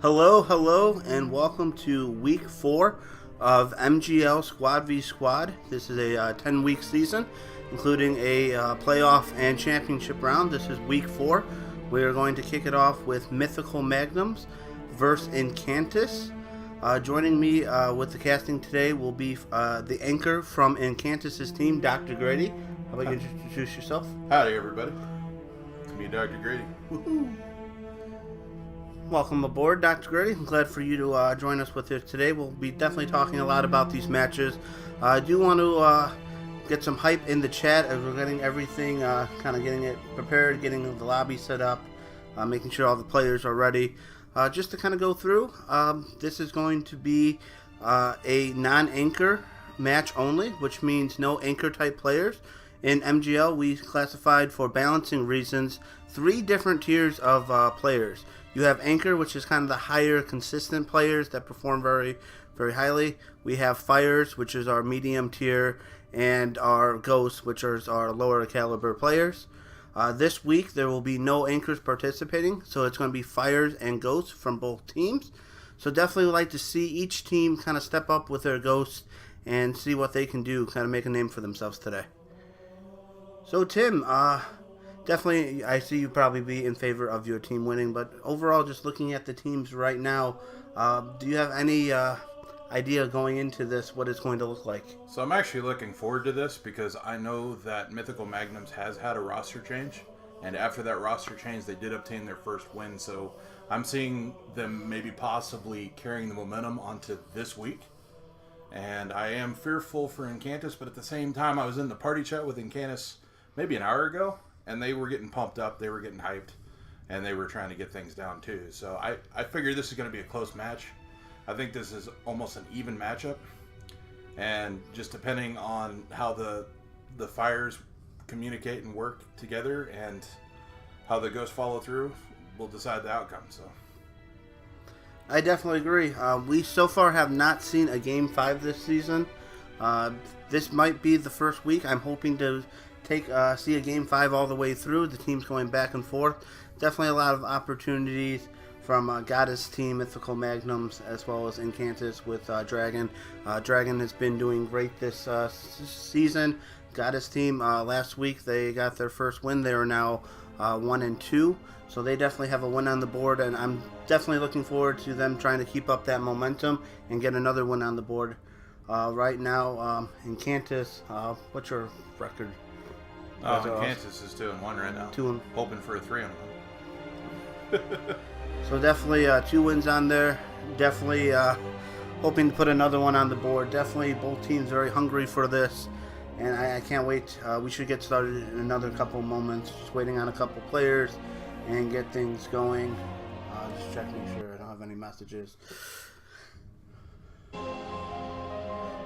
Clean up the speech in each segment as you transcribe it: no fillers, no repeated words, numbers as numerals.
Hello, hello, and welcome to week 4 of MGL Squad v Squad. This is a 10-week season, including a playoff and championship round. This is week 4. We are going to kick it off with Mythical Magnums versus Incantus. Joining me with the casting today will be the anchor from Incantus' team, Dr. Grady. How about you introduce yourself? Howdy, everybody. It's me, Dr. Grady. Woohoo! Welcome aboard, Dr. Grady. I'm glad for you to join us with us today. We'll be definitely talking a lot about these matches. I do want to get some hype in the chat as we're getting everything, kind of getting it prepared, getting the lobby set up, making sure all the players are ready. Just to kind of go through, this is going to be a non-anchor match only, which means no anchor-type players. In MGL, we classified for balancing reasons 3 different tiers of players. You have Anchor, which is kind of the higher consistent players that perform very, very highly. We have Fires, which is our medium tier, and our Ghosts, which are our lower caliber players. This week, there will be no Anchors participating, so it's going to be Fires and Ghosts from both teams. So definitely would like to see each team kind of step up with their Ghosts and see what they can do, kind of make a name for themselves today. So Tim, definitely, I see you probably be in favor of your team winning, but overall, just looking at the teams right now, do you have any idea going into this what it's going to look like? So I'm actually looking forward to this because I know that Mythical Magnums has had a roster change, and after that roster change, they did obtain their first win. So I'm seeing them maybe possibly carrying the momentum onto this week. And I am fearful for Incantus, but at the same time, I was in the party chat with Incantus maybe an hour ago, and they were getting pumped up, they were getting hyped, and they were trying to get things down too. So I figure this is going to be a close match. I think this is almost an even matchup, and just depending on how the Fires communicate and work together and how the Ghosts follow through, will decide the outcome. So I definitely agree. We so far have not seen a Game 5 this season. This might be the first week. I'm hoping to see a Game 5 all the way through. The teams going back and forth. Definitely a lot of opportunities from Goddess team, Mythical Magnums, as well as Incantus with Dragon. Dragon has been doing great this season. Goddess team, last week they got their first win. They are now 1-2. So they definitely have a win on the board, and I'm definitely looking forward to them trying to keep up that momentum and get another win on the board. Right now, Incantus, what's your record? Incantus is 2-1 right now. 2-1. Hoping for a 3-1. So definitely 2 wins on there. Definitely hoping to put another one on the board. Definitely both teams very hungry for this, and I can't wait. We should get started in another couple moments. Just waiting on a couple players and get things going. Just checking sure I don't have any messages.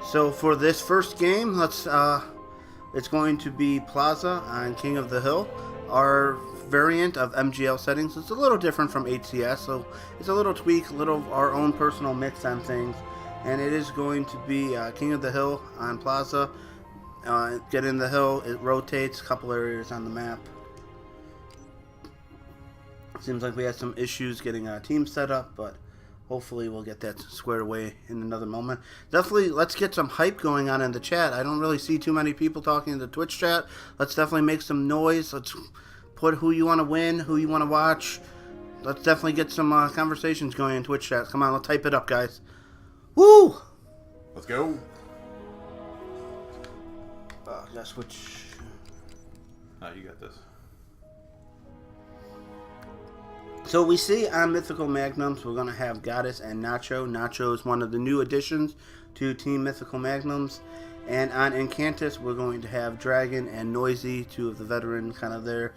So for this first game, it's going to be Plaza on King of the Hill. Our variant of MGL settings. It's a little different from HCS, so it's a little tweak, a little our own personal mix on things. And it is going to be King of the Hill on Plaza. Get in the hill, it rotates a couple areas on the map. Seems like we had some issues getting a team set up, but hopefully we'll get that squared away in another moment. Definitely, let's get some hype going on in the chat. I don't really see too many people talking in the Twitch chat. Let's definitely make some noise. Let's put who you want to win, who you want to watch. Let's definitely get some conversations going in Twitch chat. Come on, let's type it up, guys. Woo! Let's go. Gotta switch. Oh, you got this. So we see on Mythical Magnums, we're going to have Goddess and Nacho. Nacho is one of the new additions to Team Mythical Magnums. And on Incantus, we're going to have Dragon and Noisy, 2 of the veterans kind of there.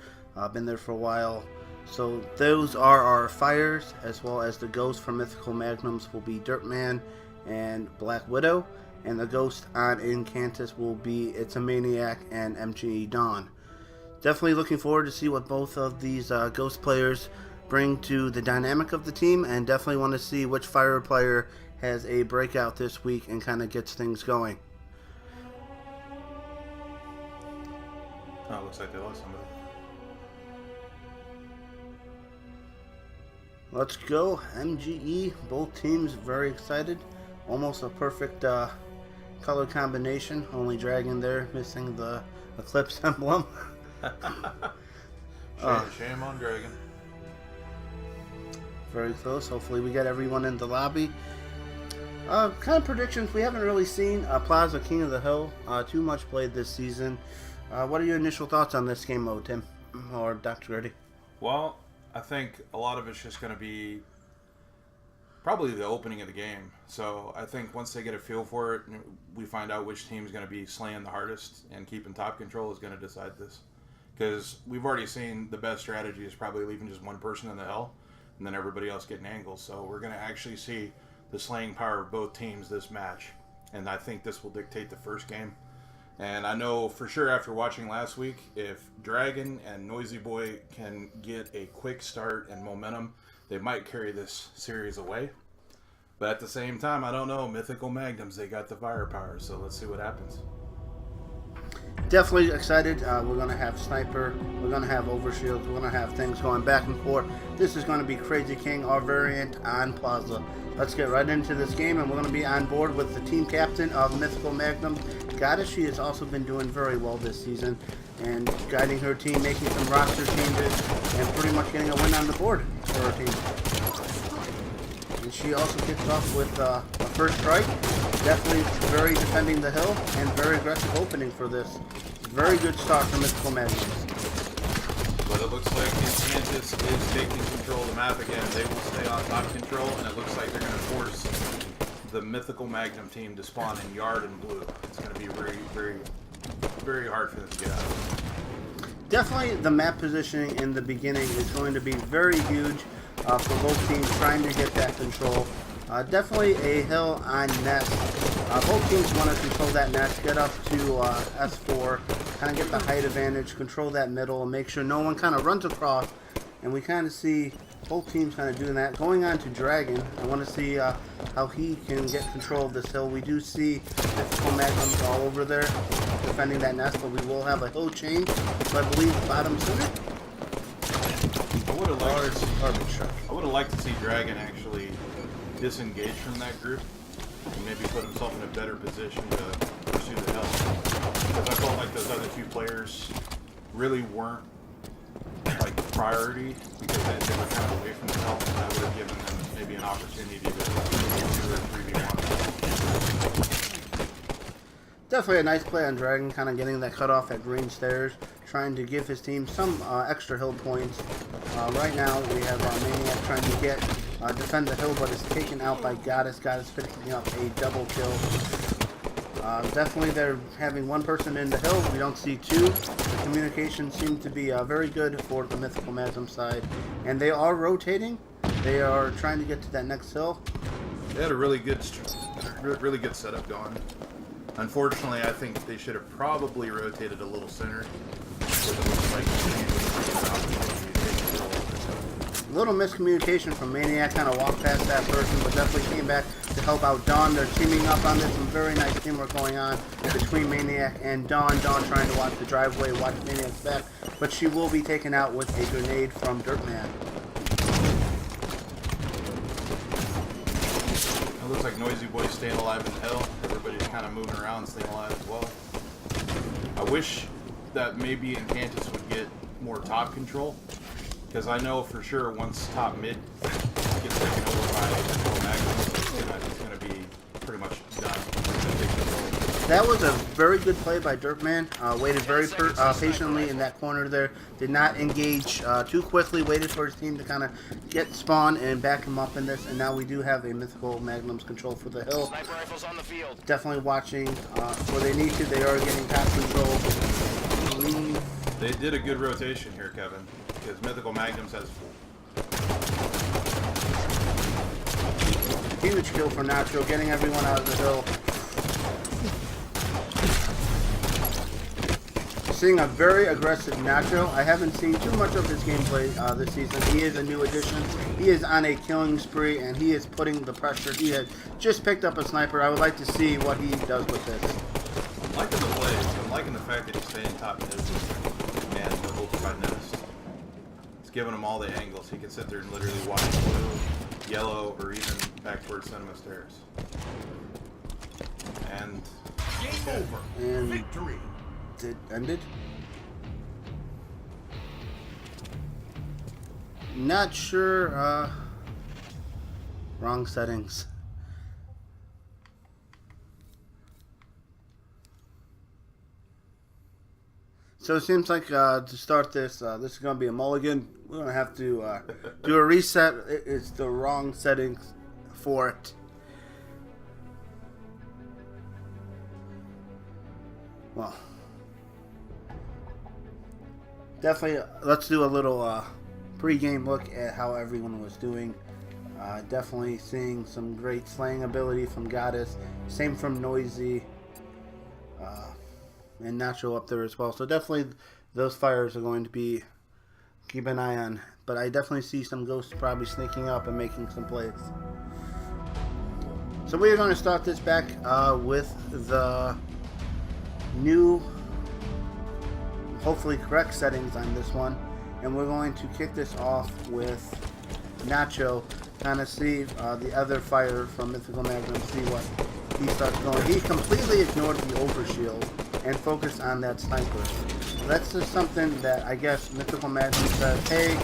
Been there for a while. So those are our Fires, as well as the Ghost from Mythical Magnums will be Dirtman and Black Widow. And the Ghost on Incantus will be It's a Maniac and MG Dawn. Definitely looking forward to see what both of these Ghost players bring to the dynamic of the team, and definitely want to see which Fire player has a breakout this week and kind of gets things going. Oh, looks like they lost somebody. Let's go. MGE. Both teams very excited. Almost a perfect color combination. Only Dragon there missing the Eclipse emblem. Shame on Dragon. Very close. Hopefully we get everyone in the lobby. Kind of predictions. We haven't really seen Plaza King of the Hill too much played this season. What are your initial thoughts on this game mode, Tim? Or Dr. Gritty? Well, I think a lot of it's just going to be probably the opening of the game. So I think once they get a feel for it, we find out which team's going to be slaying the hardest and keeping top control is going to decide this. Because we've already seen the best strategy is probably leaving just one person in the hell and then everybody else getting angles. So we're going to actually see the slaying power of both teams this match. And I think this will dictate the first game. And I know for sure after watching last week, if Dragon and Noisy Boy can get a quick start and momentum, they might carry this series away. But at the same time, I don't know. Mythical Magnums, they got the firepower. So let's see what happens. Definitely excited. We're going to have Sniper. We're going to have Overshields. We're going to have things going back and forth. This is going to be Crazy King, our variant on Plaza. Let's get right into this game, and we're going to be on board with the team captain of Mythical Magnum, Goddess. She has also been doing very well this season and guiding her team, making some roster changes, and pretty much getting a win on the board for her team. And she also kicks off with a first strike. Definitely very defending the hill and very aggressive opening for this. Very good start for Mythical Magnums. But it looks like Incantus is taking control of the map again. They will stay on top control, and it looks like they're going to force the Mythical Magnum team to spawn in yard and blue. It's going to be very, very, very hard for them to get out of. Definitely the map positioning in the beginning is going to be very huge for both teams trying to get that control. Definitely a hill on nest. Both teams want to control that nest, get up to S4, kind of get the height advantage, control that middle, and make sure no one kind of runs across. And we kind of see both teams kind of doing that. Going on to Dragon, I want to see how he can get control of this hill. We do see Mythical Magnums all over there defending that nest, but we will have a hill change. So I believe bottom center. I would have liked to see Dragon actually disengage from that group and maybe put himself in a better position to pursue the hill. Because I felt like those other two players really weren't like priority because they were kind of away from the hill, and that would have given them maybe an opportunity to do a 3v1. Definitely a nice play on Dragon, kind of getting that cutoff at green stairs, trying to give his team some extra hill points. Right now we have Maniac trying to defend the hill, but is taken out by Goddess. Goddess picking up a double kill. Definitely they're having one person in the hill. We don't see two. The communication seems to be very good for the Mythical Magnum side. And they are rotating. They are trying to get to that next hill. They had a really good setup going. Unfortunately, I think they should have probably rotated a little sooner. A little miscommunication from Maniac, kind of walked past that person, but definitely came back to help out Dawn. They're teaming up on this. Some very nice teamwork going on between Maniac and Dawn. Dawn trying to watch the driveway, watch Maniac's back, but she will be taken out with a grenade from Dirtman. It looks like Noisy Boy's staying alive in the hill. Everybody's kind of moving around, staying alive as well. I wish that maybe Incantus would get more top control. Because I know for sure once top mid gets taken over by Magnums, it's going to be pretty much done. That was a very good play by Dirtman. Waited very patiently in that corner there. Did not engage too quickly. Waited for his team to kind of get spawn and back him up in this. And now we do have a Mythical Magnums control for the hill. Sniper rifles on the field. Definitely watching where they need to. They are getting top control. They did a good rotation here, Kevin. Because Mythical Magnums has huge kill for Nacho, getting everyone out of the hill. Seeing a very aggressive Nacho. I haven't seen too much of his gameplay this season. He is a new addition. He is on a killing spree, and he is putting the pressure. He has just picked up a sniper. I would like to see what he does with this. I'm liking the plays. I'm liking the fact that he's staying top mid and the ultimate nest. giving him all the angles. He can sit there and literally watch blue, yellow, or even back towards Cinema Stairs. And Game over. And Victory. it ended. Not sure. Wrong settings. So it seems like to start this, this is going to be a mulligan. We're going to have to do a reset. It's the wrong settings for it. Well, definitely let's do a little pre-game look at how everyone was doing. Definitely seeing some great slaying ability from Goddess. Same from Noisy. And Nacho up there as well. So definitely those fires are going to be keep an eye on. But I definitely see some ghosts probably sneaking up and making some plays. So we are going to start this back with the new, hopefully correct settings on this one. And we're going to kick this off with Nacho. Kind of see the other fire from Mythical Magnums, see what he starts going. He completely ignored the overshield and focused on that sniper. So that's just something that I guess Mythical Magnums says, hey,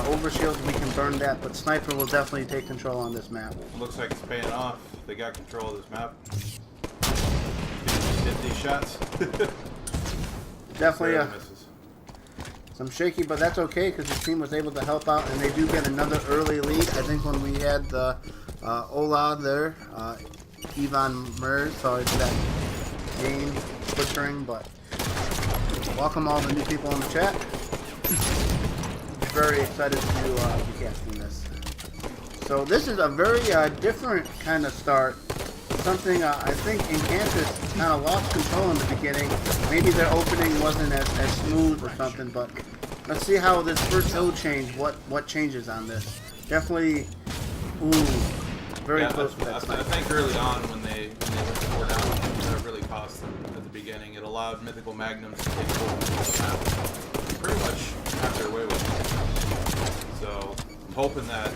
overshield, we can burn that, but sniper will definitely take control on this map. looks like it's paying off. They got control of this map. Hit these shots. Definitely Misses. some shaky, but that's okay because the team was able to help out, and they do get another early lead. I think when we had the Ola there, Ivan Mers, sorry for that game butchering, but welcome all the new people in the chat. Very excited to be casting this. So this is a very different kind of start. Something I think Incantus kind of lost control in the beginning. Maybe their opening wasn't as smooth or something, but let's see how this first hill change, what changes on this. Definitely, very close with that I sniper. think early on when they went 4 down, that really cost them at the beginning. It allowed Mythical Magnums to take full control of the map. Pretty much have their way with it. So I'm hoping that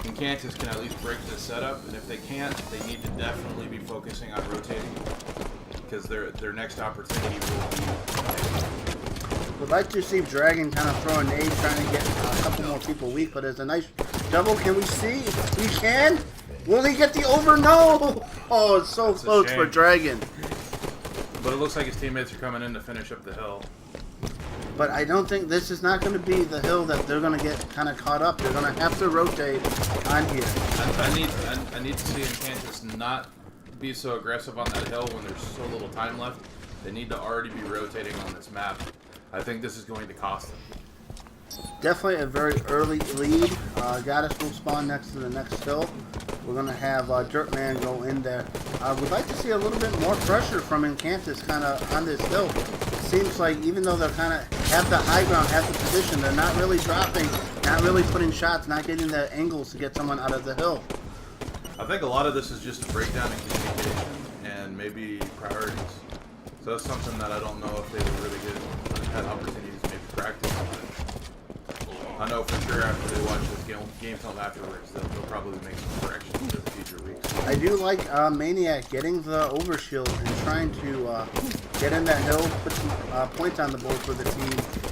Incantus can at least break this setup, and if they can't, they need to definitely be focusing on rotating, because their next opportunity will be. Would like to see Dragon kind of throw a nade, trying to get a couple more people weak, but there's a nice double. Can we see? We can? Will he get the over? No! Oh, it's so That's a close shame. for Dragon. But it looks like his teammates are coming in to finish up the hill. But I don't think this is not going to be the hill that they're going to get kind of caught up. They're going to have to rotate on here. I need to see Incantus not be so aggressive on that hill when there's so little time left. They need to already be rotating on this map. I think this is going to cost them. Definitely a very early lead. Goddess will spawn next to the next hill. We're going to have Dirtman go in there. We'd like to see a little bit more pressure from Incantus kind of on this hill. It seems like even though they're kind of have the high ground, have the position, they're not really dropping, not really putting shots, not getting the angles to get someone out of the hill. I think a lot of this is just a breakdown in communication and maybe priorities. So that's something that I don't know if they were really good, had opportunities to maybe practice on it. I know for sure after they watch this game film afterwards, they'll probably make some corrections in the future weeks. I do like Maniac getting the overshield and trying to get in that hill, put some points on the board for the team.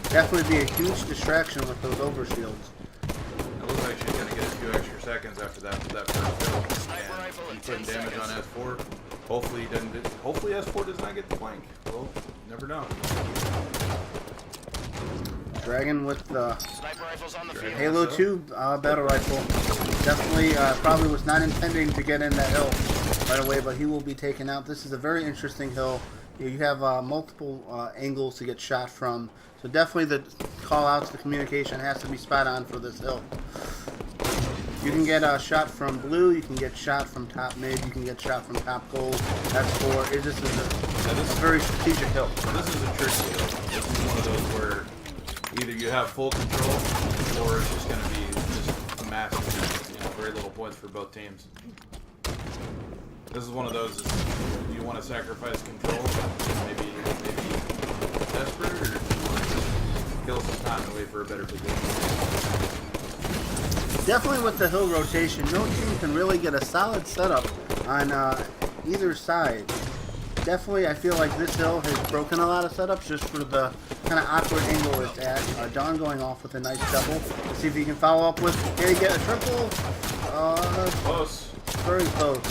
Definitely be a huge distraction with those overshields. It looks like she's going to get a few extra seconds after that first hill. And he's putting damage on S4. Hopefully he doesn't. Hopefully S4 does not get the flank. Well, never know. Dragon with the On the Halo 2 battle rifle. Definitely probably was not intending to get in that hill right away, but he will be taken out. This is a very interesting hill. You have multiple angles to get shot from. So definitely the call outs, the communication has to be spot on for this hill. You can get a shot from blue, you can get shot from top mid, you can get shot from top gold. That's for, this is a very strategic hill. This is a tricky hill. This is one of those where either you have full control or it's just going to be just a massive, very little points for both teams. This is one of those, you want to sacrifice control, maybe desperate, or kill some time and wait for a better position. Definitely with the hill rotation, no team can really get a solid setup on either side. Definitely, I feel like this hill has broken a lot of setups just for the kind of awkward angle it's at. Dawn going off with a nice double. Let's see if he can follow up with, can he get a triple? Close. Very close.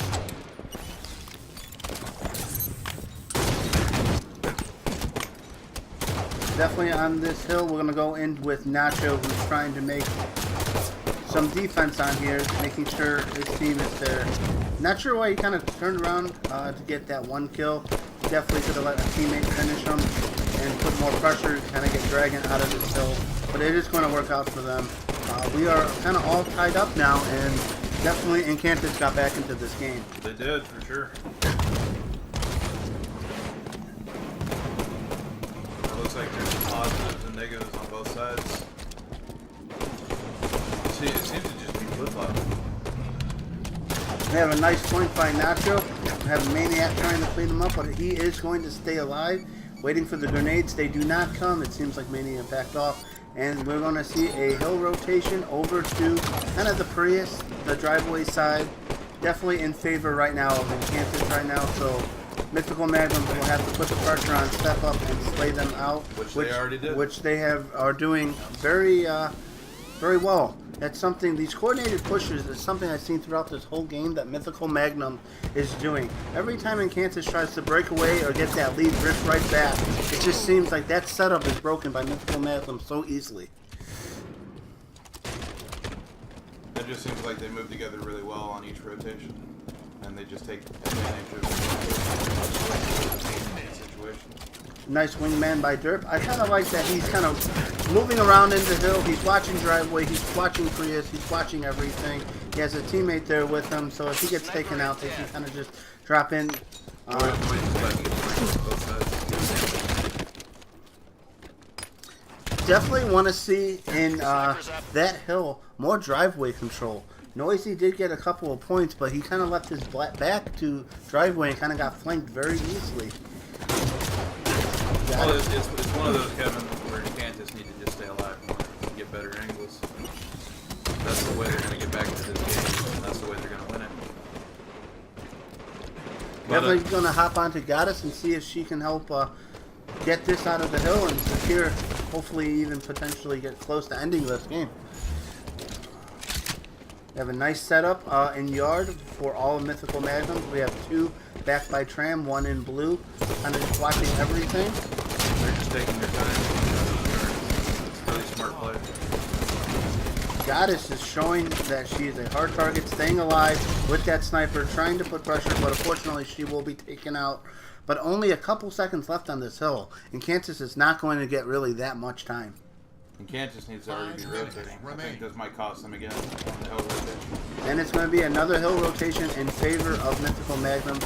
Definitely on this hill, we're going to go in with Nacho, who's trying to make some defense on here, making sure his team is there. Not sure why he kind of turned around to get that one kill. Definitely could have let a teammate finish him and put more pressure to kind of get Dragon out of this hill. But it is going to work out for them. We are kind of all tied up now, and definitely Incantus got back into this game. They did, for sure. It looks like there's some positives and negatives on both sides. See, it seems to just be flip-flop. We have a nice point by Nacho. We have a Maniac trying to clean him up, but he is going to stay alive. Waiting for the grenades. They do not come. It seems like Maniac backed off. And we're going to see a hill rotation over to kind of the Prius, the driveway side. Definitely in favor right now of Incantus right now. So Mythical Magnums will have to put the pressure on, step up, and slay them out. Which they already did. Which they are doing very well. That's something, these coordinated pushes is something I've seen throughout this whole game that Mythical Magnum is doing. Every time Incantus tries to break away or get that lead drift right back, it just seems like that setup is broken by Mythical Magnum so easily. It just seems like they move together really well on each rotation. And they just take advantage of the situation. Nice wingman by Derp. I kind of like that he's kind of moving around in the hill. He's watching driveway. He's watching Prius. He's watching everything. He has a teammate there with him, so if he gets taken out, they can kind of just drop in. Definitely want to see in that hill more driveway control. Noisy did get a couple of points, but he kind of left his back to driveway and kind of got flanked very easily. Well, it's one of those, Kevin, where Incantus need to just stay alive more and get better angles. That's the way they're going to get back into this game, and that's the way they're going to win it. Definitely going to hop onto Goddess and see if she can help get this out of the hill and secure, hopefully even potentially get close to ending this game. We have a nice setup in yard for all Mythical Magnums. We have two backed by Tram, one in blue, kind of just watching everything. They're just taking their time. It's a really smart play. Goddess is showing that she is a hard target, staying alive with that sniper, trying to put pressure, but unfortunately she will be taken out. But only a couple seconds left on this hill. Incantus is not going to get really that much time. Incantus needs to already be rotating. I think this might cost them again on the hill rotation. And it's going to be another hill rotation in favor of Mythical Magnum.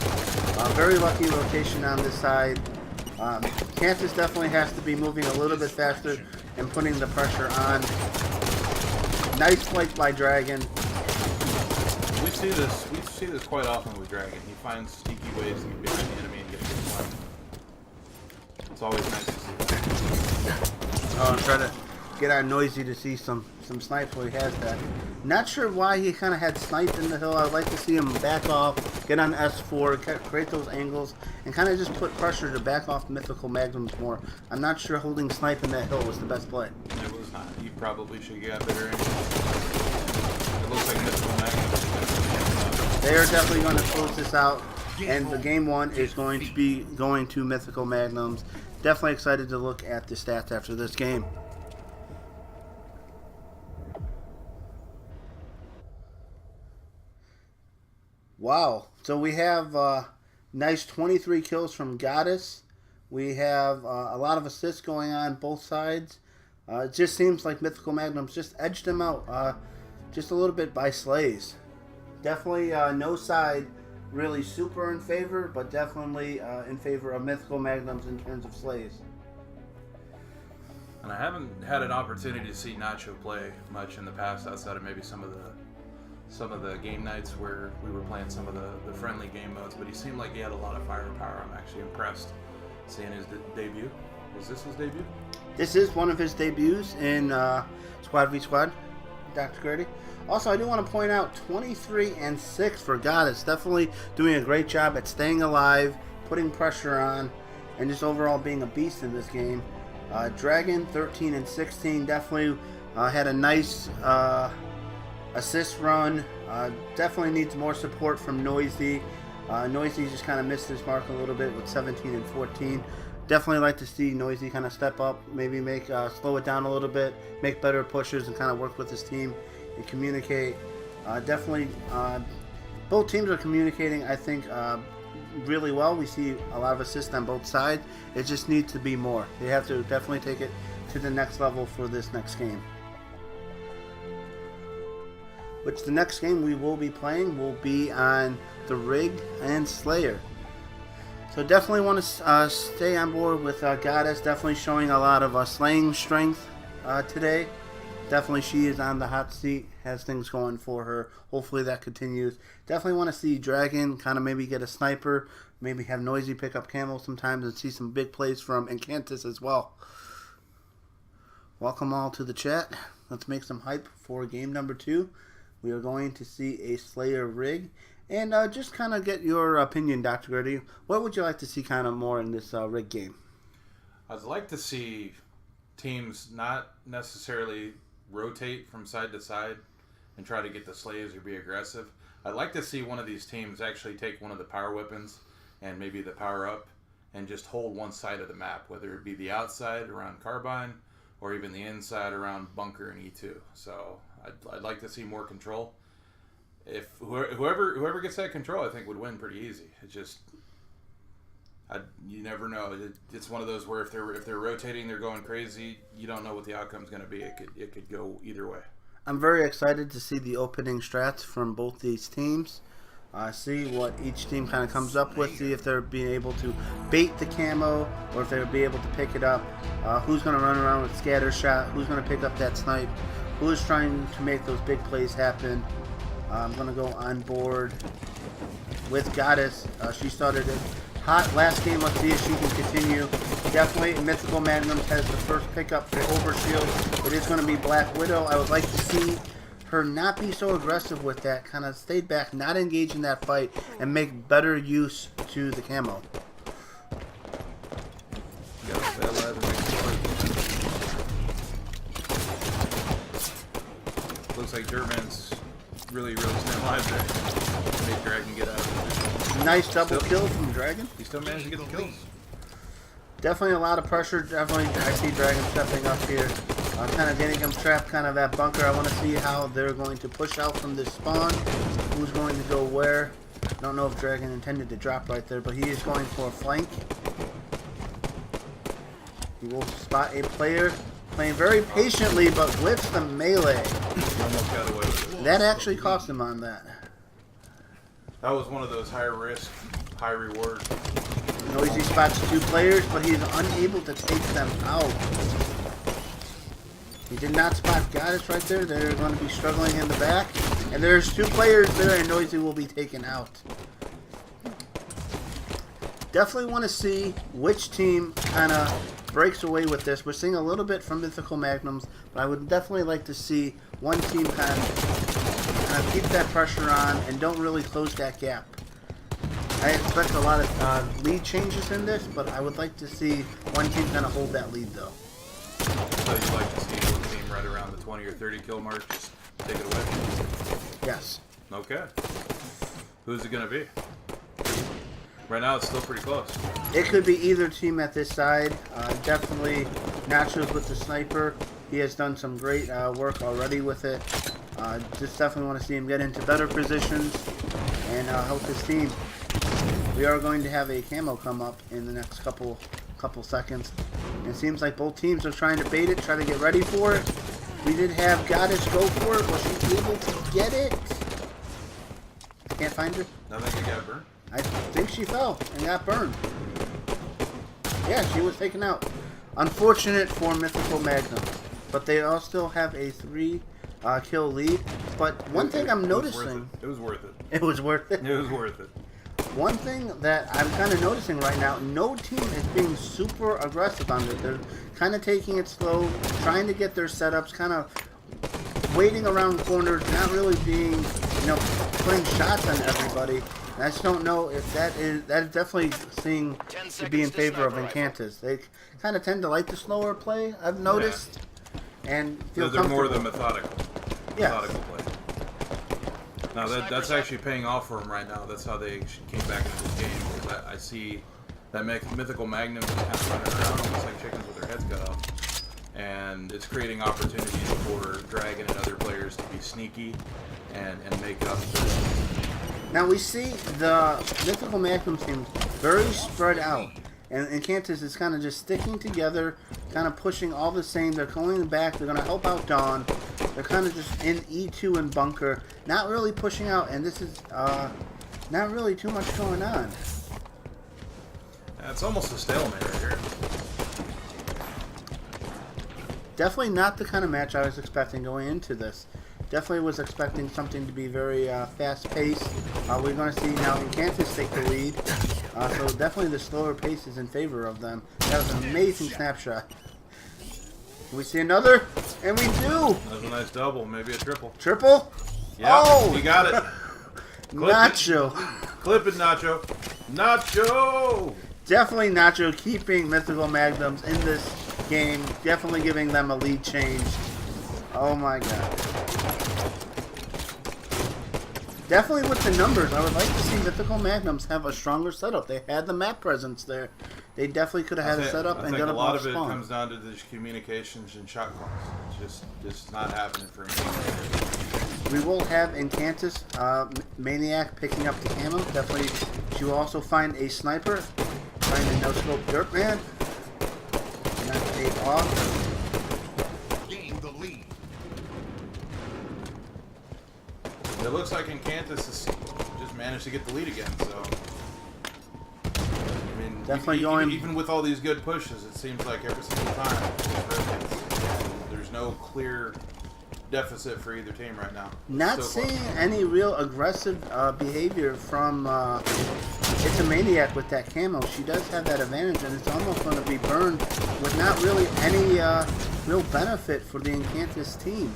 Very lucky rotation on this side. Incantus definitely has to be moving a little bit faster and putting the pressure on. Nice flight by Dragon. We see this quite often with Dragon. He finds sneaky ways to get behind the enemy and get his flank. It's always nice to see that. Oh, I'm trying to get our Noisy to see some snipes where he has that. Not sure why he kind of had sniped in the hill. I'd like to see him back off, get on S4, create those angles, and kind of just put pressure to back off Mythical Magnums more. I'm not sure holding snipe in that hill was the best play. It was not. You probably should get better angles. It looks like Mythical Magnums. They are definitely going to close this out, and the game one is going to be going to Mythical Magnums. Definitely excited to look at the stats after this game. Wow. So we have nice 23 kills from Goddess. We have a lot of assists going on both sides. It just seems like Mythical Magnums just edged them out just a little bit by slays. Definitely no side really super in favor, but definitely in favor of Mythical Magnums in terms of slays. And I haven't had an opportunity to see Nacho play much in the past outside of maybe some of the game nights where we were playing some of the friendly game modes, but he seemed like he had a lot of firepower. I'm actually impressed seeing his debut. Was this his debut? This is one of his debuts in Squad v Squad, Dr. Grady. Also, I do want to point out 23-6 for Goddess. Definitely doing a great job at staying alive, putting pressure on, and just overall being a beast in this game. Dragon 13-16 definitely had a nice assist run. Definitely needs more support from Noisy. Noisy just kind of missed his mark a little bit with 17-14. Definitely like to see Noisy kind of step up, maybe make slow it down a little bit, make better pushes, and kind of work with his team and communicate. Definitely, both teams are communicating, I think, really well. We see a lot of assists on both sides. It just needs to be more. They have to definitely take it to the next level for this next game. Which the next game we will be playing will be on the Rig and Slayer. So definitely want to stay on board with Goddess. Definitely showing a lot of slaying strength today. Definitely she is on the hot seat, has things going for her. Hopefully that continues. Definitely want to see Dragon kind of maybe get a sniper, maybe have Noisy pick up camo sometimes, and see some big plays from Incantus as well. Welcome all to the chat. Let's make some hype for game number 2. We are going to see a Slayer Rig. And just kind of get your opinion, Dr. Gertie. What would you like to see kind of more in this Rig game? I'd like to see teams not necessarily rotate from side to side and try to get the slaves or be aggressive. I'd like to see one of these teams actually take one of the power weapons and maybe the power up and just hold one side of the map, whether it be the outside around Carbine or even the inside around Bunker and E2. So I'd like to see more control. If whoever gets that control, I think would win pretty easy. It just, you never know. It's one of those where if they're rotating, they're going crazy. You don't know what the outcome's going to be. It could go either way. I'm very excited to see the opening strats from both these teams. See what each team kind of comes up with. See if they're being able to bait the camo or if they'll be able to pick it up. Who's going to run around with scatter shot? Who's going to pick up that snipe? Who is trying to make those big plays happen? I'm going to go on board with Goddess. She started it hot last game. Let's see if she can continue. Definitely Mythical Magnums has the first pickup for Overshield. It is going to be Black Widow. I would like to see her not be so aggressive with that. Kind of stay back, not engage in that fight, and make better use to the camo. Looks like Dirtman's really staying alive there. Make Dragon get out of it. Nice double kill from Dragon. He still managed to get the kills. Definitely a lot of pressure. Definitely, I see Dragon stepping up here. Kind of getting him trapped kind of at bunker. I want to see how they're going to push out from this spawn. Who's going to go where. I don't know if Dragon intended to drop right there, but he is going for a flank. He will spot a player playing very patiently, but whips the melee. He almost got away with it. That actually cost him on that. That was one of those high risk, high reward. Noisy spots 2 players, but he is unable to take them out. He did not spot Goddess right there. They're going to be struggling in the back. And there's 2 players there, and Noisy will be taken out. Definitely want to see which team kind of breaks away with this. We're seeing a little bit from Mythical Magnums, but I would definitely like to see one team kind of keep that pressure on and don't really close that gap. I expect a lot of lead changes in this, but I would like to see one team kind of hold that lead, though. So you'd like to see one team right around the 20 or 30 kill mark, just take it away? Yes. Okay. Who's it going to be? Right now it's still pretty close. It could be either team at this side. Definitely Nachos with the sniper. He has done some great work already with it. Just definitely want to see him get into better positions and help his team. We are going to have a camo come up in the next couple seconds. It seems like both teams are trying to bait it, try to get ready for it. We did have Goddess go for it. Was she able to get it? Can't find her. I think they got burned. I think she fell and got burned. Yeah, she was taken out. Unfortunate for Mythical Magnum. But they all still have a 3 kill lead. But one thing I'm noticing... It was worth it. It was worth it? It was worth it. One thing that I'm kind of noticing right now, no team is being super aggressive on it. They're kind of taking it slow, trying to get their setups, kind of waiting around corners, not really being, you know, putting shots on everybody. And I just don't know if that is definitely seeming to be in favor of Incantus. They kind of tend to like the slower play, I've noticed, and feel they're more the methodical play. Now that's actually paying off for them right now. That's how they came back into this game. Because I see that Mythical Magnums kind of running around almost like chickens with their heads cut off. And it's creating opportunities for Dragon and other players to be sneaky and make up for. Now we see the Mythical Magnum team very spread out. And Incantus is kind of just sticking together, kind of pushing all the same. They're going back. They're going to help out Dawn. They're kind of just in E2 and bunker, not really pushing out. And this is not really too much going on. It's almost a stalemate right here. Definitely not the kind of match I was expecting going into this. Definitely was expecting something to be very fast-paced. We're going to see now Incantus take the lead. So definitely the slower pace is in favor of them. That was an amazing snapshot. We see another, and we do. That was a nice double, maybe a triple. Triple? Yeah, oh, you got it. Nacho. Clip it, Nacho. Nacho! Definitely Nacho keeping Mythical Magnums in this game. Definitely giving them a lead change. Oh my god. Definitely with the numbers, I would like to see Mythical Magnums have a stronger setup. They had the map presence there. They definitely could have had a setup and got a lot lot of it comes down to the communications and shot calls. It's just not happening for me. We will have Incantus, Maniac picking up the camo. Definitely, she will also find a sniper. Trying to no-scope Dirtman. Not take off. Gain the lead. It looks like Incantus has just managed to get the lead again, so... I mean, definitely going... Even with all these good pushes, it seems like every single time there's no clear deficit for either team right now. Not seeing any real aggressive behavior from... it's a Maniac with that camo. She does have that advantage, and it's almost going to be burned with not really any real benefit for the Incantus team.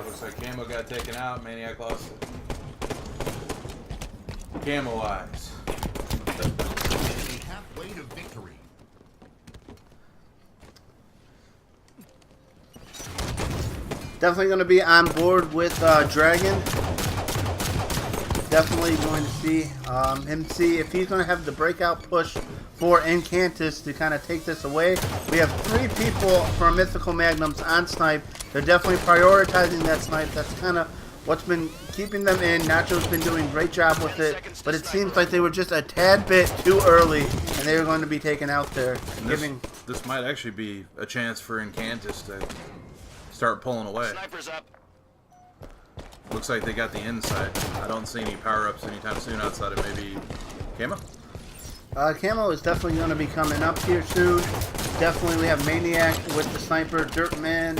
Looks like Camo got taken out. Maniac lost it. Camo eyes. Halfway to victory. Definitely going to be on board with Dragon. Definitely going to see him see if he's going to have the breakout push for Incantus to kind of take this away. We have 3 people for Mythical Magnums on snipe. They're definitely prioritizing that snipe. That's kind of what's been keeping them in. Nacho's been doing a great job with it, but it seems like they were just a tad bit too early, and they were going to be taken out there. This might actually be a chance for Incantus to start pulling away. Sniper's up. Looks like they got the inside. I don't see any power-ups anytime soon outside of maybe Camo. Camo is definitely going to be coming up here soon. Definitely we have Maniac with the sniper. Dirtman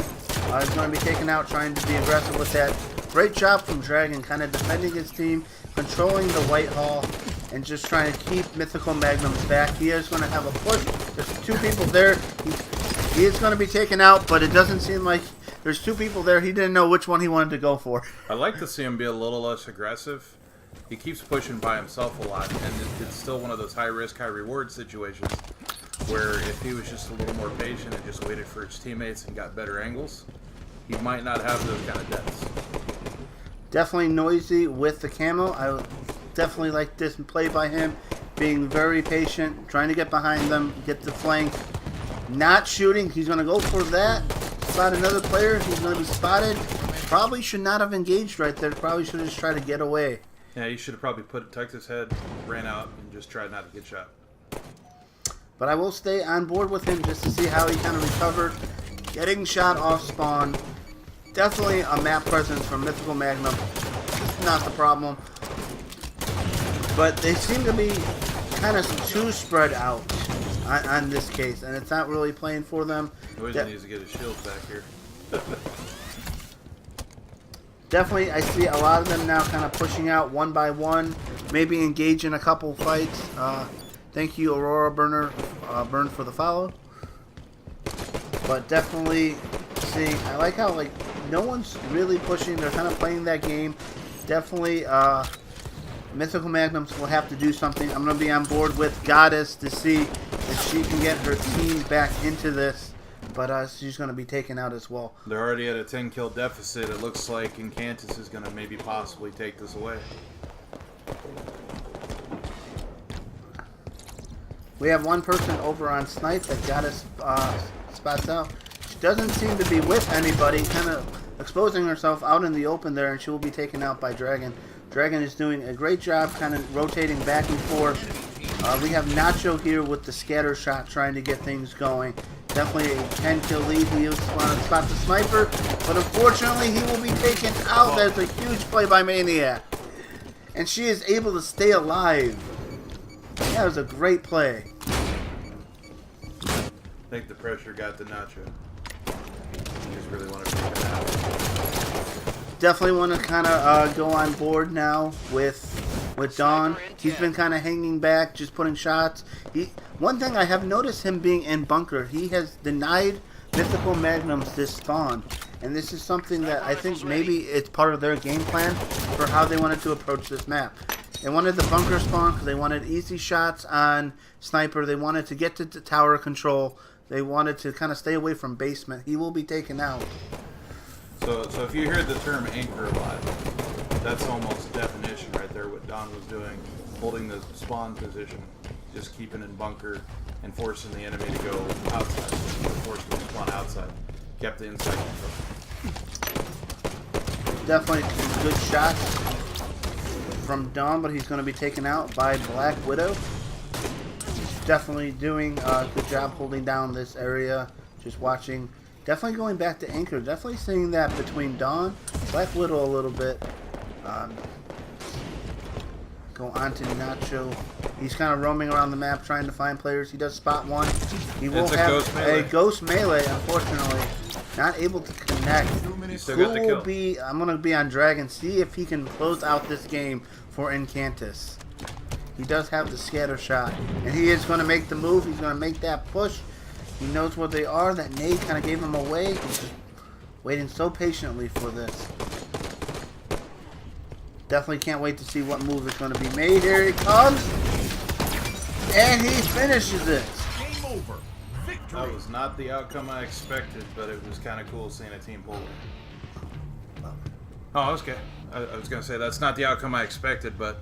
is going to be taken out, trying to be aggressive with that. Great job from Dragon, kind of defending his team, controlling the Whitehall, and just trying to keep Mythical Magnums back. He is going to have a push. There's 2 people there. He is going to be taken out, but it doesn't seem like there's 2 people there. He didn't know which one he wanted to go for. I'd like to see him be a little less aggressive. He keeps pushing by himself a lot, and it's still one of those high-risk, high-reward situations where if he was just a little more patient and just waited for his teammates and got better angles, he might not have those kind of deaths. Definitely noisy with the camo. I definitely like this play by him, being very patient, trying to get behind them, get the flank, not shooting. He's going to go for that. Spot another player. He's going to be spotted. Probably should not have engaged right there. Probably should have just tried to get away. Yeah, he should have probably tucked his head, ran out, and just tried not to get shot. But I will stay on board with him just to see how he kind of recovered. Getting shot off spawn. Definitely a map presence from Mythical Magnum. Not the problem. But they seem to be kind of too spread out on this case, and it's not really playing for them. Noisy needs to get his shield back here. definitely I see a lot of them now kind of pushing out one by one, maybe engage in a couple fights. Thank you, Aurora Burn for the follow. But definitely seeing, I like how like no one's really pushing. They're kind of playing that game. Definitely, Mythical Magnums will have to do something. I'm going to be on board with Goddess to see if she can get her team back into this. But she's going to be taken out as well. They're already at a 10-kill deficit. It looks like Incantus is going to maybe possibly take this away. We have one person over on Snipe that Goddess spots out. She doesn't seem to be with anybody, kind of exposing herself out in the open there, and she will be taken out by Dragon. Dragon is doing a great job kind of rotating back and forth. We have Nacho here with the scatter shot trying to get things going. Definitely a 10-kill lead. He was trying to spot the sniper, but unfortunately he will be taken out. That's a huge play by Maniac. And she is able to stay alive. That was a great play. I think the pressure got to Nacho. He just really wanted to take it out. Definitely want to kind of go on board now with Dawn. He's been kind of hanging back, just putting shots. One thing I have noticed him being in bunker, he has denied Mythical Magnums this spawn. And this is something that I think maybe it's part of their game plan for how they wanted to approach this map. They wanted the bunker spawn because they wanted easy shots on Sniper. They wanted to get to tower control. They wanted to kind of stay away from basement. He will be taken out. So if you heard the term anchor a lot, that's almost definition right there what Don was doing. Holding the spawn position, just keeping in bunker and forcing the enemy to go outside. Forcing them to spawn outside. Kept the inside control. Definitely some good shots from Dawn, but he's going to be taken out by Black Widow. Definitely doing a good job holding down this area. Just watching. Definitely going back to Anchor. Definitely seeing that between Dawn, Black Widow a little bit. Go on to Nacho. He's kind of roaming around the map trying to find players. He does spot one. He will have a ghost melee, unfortunately. Not able to connect. Still got the kill. I'm going to be on Dragon. See if he can close out this game for Incantus. He does have the scatter shot. And he is going to make the move. He's going to make that push. He knows where they are. That nade kind of gave him away. He's just waiting so patiently for this. Definitely can't wait to see what move is going to be made. Here he comes. And he finishes it. Game over. Victory. That was not the outcome I expected, but it was kind of cool seeing a team pull away. Oh, okay. I was going to say, that's not the outcome I expected, but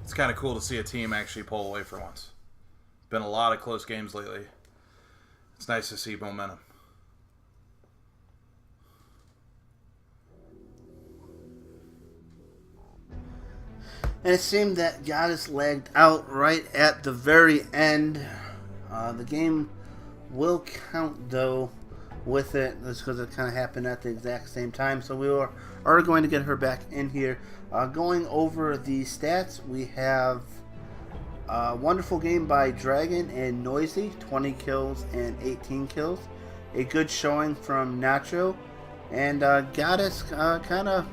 it's kind of cool to see a team actually pull away for once. Been a lot of close games lately. It's nice to see momentum. And it seemed that Goddess lagged out right at the very end. The game will count, though, with it. That's because it kind of happened at the exact same time. So we are going to get her back in here. Going over the stats, we have a wonderful game by Dragon and Noisy. 20 kills and 18 kills. A good showing from Nacho. And Goddess kind of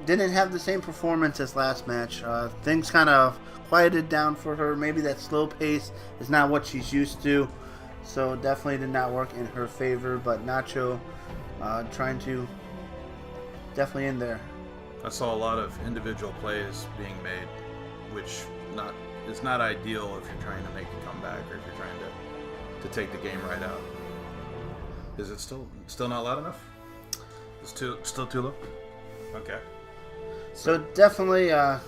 didn't have the same performance as last match. Things kind of quieted down for her. Maybe that slow pace is not what she's used to. So definitely did not work in her favor. But Nacho trying to definitely in there. I saw a lot of individual plays being made, which is not ideal if you're trying to make a comeback or if you're trying to take the game right out. Is it still not loud enough? It's still too low? Okay. So definitely a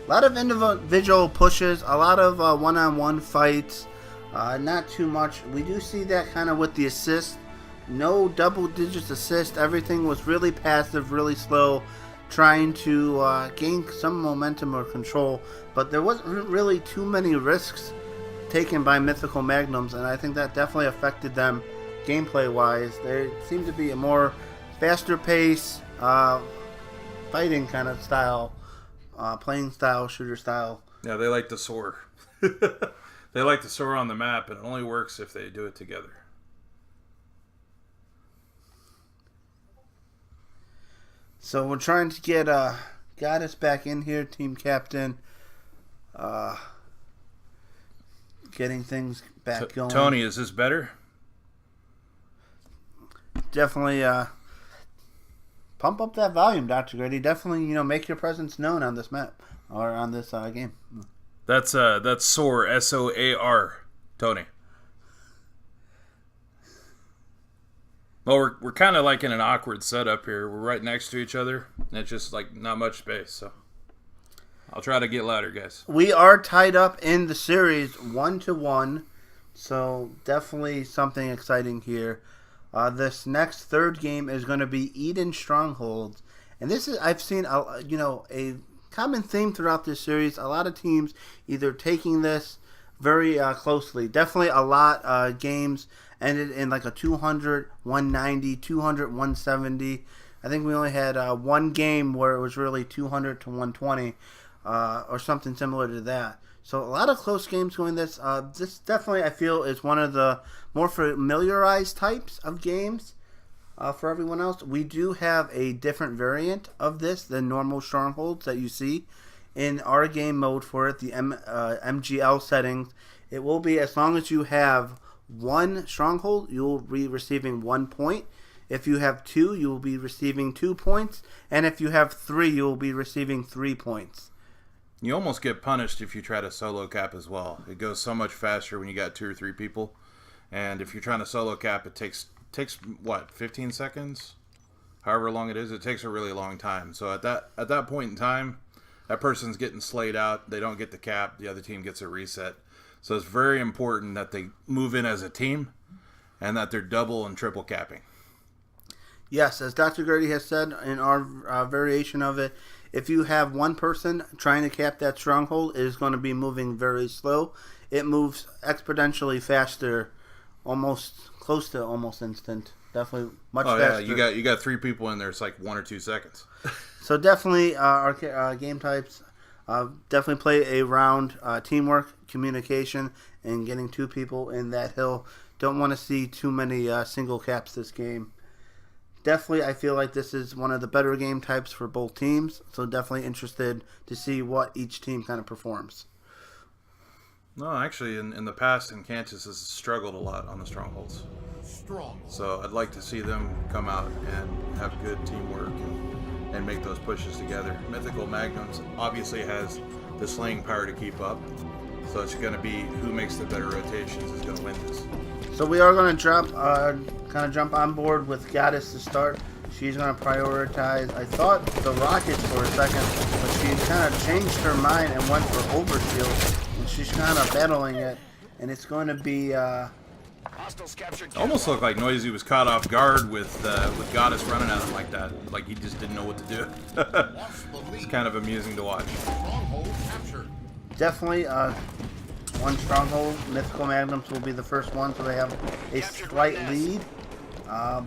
lot of individual pushes, a lot of one-on-one fights, not too much. We do see that kind of with the assist. No double digits assist. Everything was really passive, really slow, trying to gain some momentum or control. But there wasn't really too many risks taken by Mythical Magnums, and I think that definitely affected them gameplay-wise. There seemed to be a more faster pace, fighting kind of style, playing style, shooter style. Yeah, they like to soar. They like to soar on the map, and it only works if they do it together. So we're trying to get Goddess back in here, team captain. Getting things back going. Tony, is this better? Definitely pump up that volume, Dr. Grady. Definitely, make your presence known on this map or on this game. That's SOAR, SOAR, Tony. Well, we're kind of like in an awkward setup here. We're right next to each other, and it's just like not much space. So I'll try to get louder, guys. We are tied up in the series 1-1, so definitely something exciting here. This next third game is going to be Eden Strongholds, and this is I've seen a common theme throughout this series. A lot of teams either taking this very closely. Definitely a lot games ended in like a 200, 190, 200, 170. I think we only had one game where it was really 200 to 120 or something similar to that. So a lot of close games going this. This definitely, I feel, is one of the more familiarized types of games for everyone else. We do have a different variant of this than normal Strongholds that you see in our game mode for it, the MGL settings. It will be, as long as you have one Stronghold, you will be receiving 1 point. If you have 2, you will be receiving 2 points. And if you have 3, you will be receiving 3 points. You almost get punished if you try to solo cap as well. It goes so much faster when you got 2 or 3 people. And if you're trying to solo cap, it takes what, 15 seconds? However long it is, it takes a really long time. So at that point in time, that person's getting slayed out. They don't get the cap. The other team gets a reset. So it's very important that they move in as a team and that they're double and triple capping. Yes, as Dr. Grady has said in our variation of it, if you have one person trying to cap that Stronghold, it is going to be moving very slow. It moves exponentially faster, close to almost instant. Definitely much faster. Yeah, you got 3 people in there. It's like 1 or 2 seconds. So definitely our game types definitely play around teamwork, communication, and getting 2 people in that hill. Don't want to see too many single caps this game. Definitely, I feel like this is one of the better game types for both teams. So definitely interested to see what each team kind of performs. No, actually, in the past, Incantus has struggled a lot on the Strongholds. So I'd like to see them come out and have good teamwork and make those pushes together. Mythical Magnums obviously has the slaying power to keep up. So it's going to be who makes the better rotations is going to win this. So we are going to jump on board with Goddess to start. She's going to prioritize, I thought, the rockets for a second, but she kind of changed her mind and went for overshield, and she's kind of battling it, and it's going to be... Almost looked like Noisy was caught off guard with Goddess running at him like that, like he just didn't know what to do. It's kind of amusing to watch. Definitely one Stronghold. Mythical Magnums will be the first one, so they have a slight lead.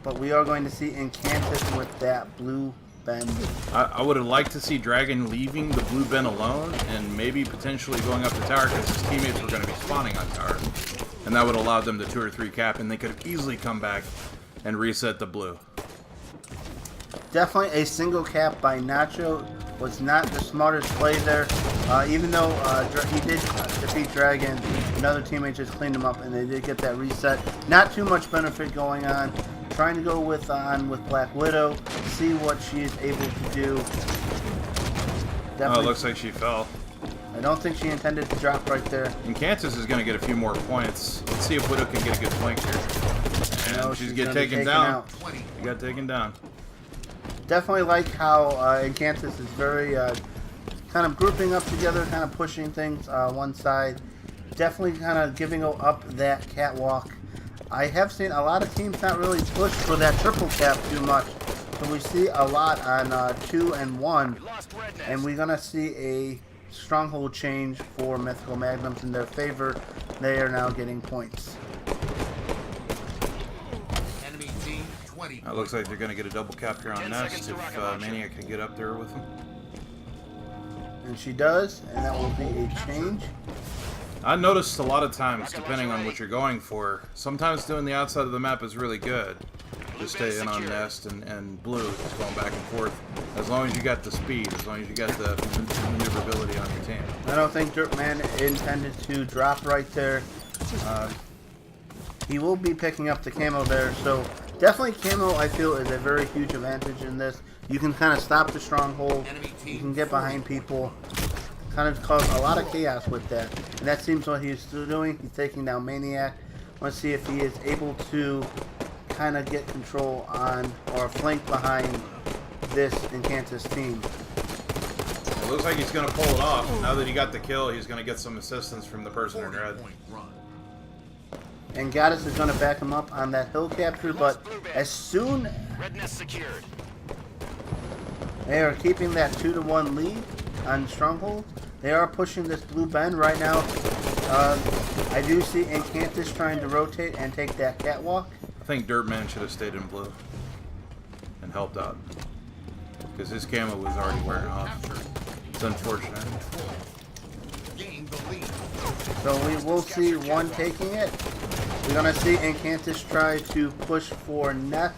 But we are going to see Incantus with that blue bend. I would have liked to see Dragon leaving the blue bend alone and maybe potentially going up the tower because his teammates were going to be spawning on tower. And that would allow them to 2 or 3 cap, and they could have easily come back and reset the blue. Definitely a single cap by Nacho was not the smartest play there. Even though he did defeat Dragon, another teammate just cleaned him up, and they did get that reset. Not too much benefit going on. Trying to go with Black Widow, see what she is able to do. Definitely. Oh, it looks like she fell. I don't think she intended to drop right there. Incantus is going to get a few more points. Let's see if Widow can get a good flank here. And she's getting taken down. She got taken down. Definitely like how Incantus is very kind of grouping up together, kind of pushing things one side. Definitely kind of giving up that catwalk. I have seen a lot of teams not really push for that triple cap too much. So we see a lot on 2 and 1. And we're going to see a Stronghold change for Mythical Magnums in their favor. They are now getting points. Enemy team 20. It looks like they're going to get a double cap here on Nest if Maniac can get up there with them. And she does, and that will be a change. I noticed a lot of times, depending on what you're going for, sometimes doing the outside of the map is really good. just staying on nest, and blue just going back and forth. As long as you got the speed, as long as you got the maneuverability on your team. I don't think Dirtman intended to drop right there. He will be picking up the camo there, so definitely camo I feel is a very huge advantage in this. You can kind of stop the stronghold, you can get behind people, kind of cause a lot of chaos with that. And that seems what he's doing. He's taking down Maniac. Want to see if he is able to kind of get control on or flank behind this Incantus team. It looks like he's going to pull it off. Now that he got the kill, he's going to get some assistance from the person in red. And Goddess is going to back him up on that hill capture, but as soon they are keeping that 2-to-1 lead on Stronghold, they are pushing this blue bend right now. I do see Incantus trying to rotate and take that catwalk. I think Dirtman should have stayed in blue and helped out, because his camo was already wearing off. It's unfortunate. So we will see one taking it. We're going to see Incantus try to push for Nest,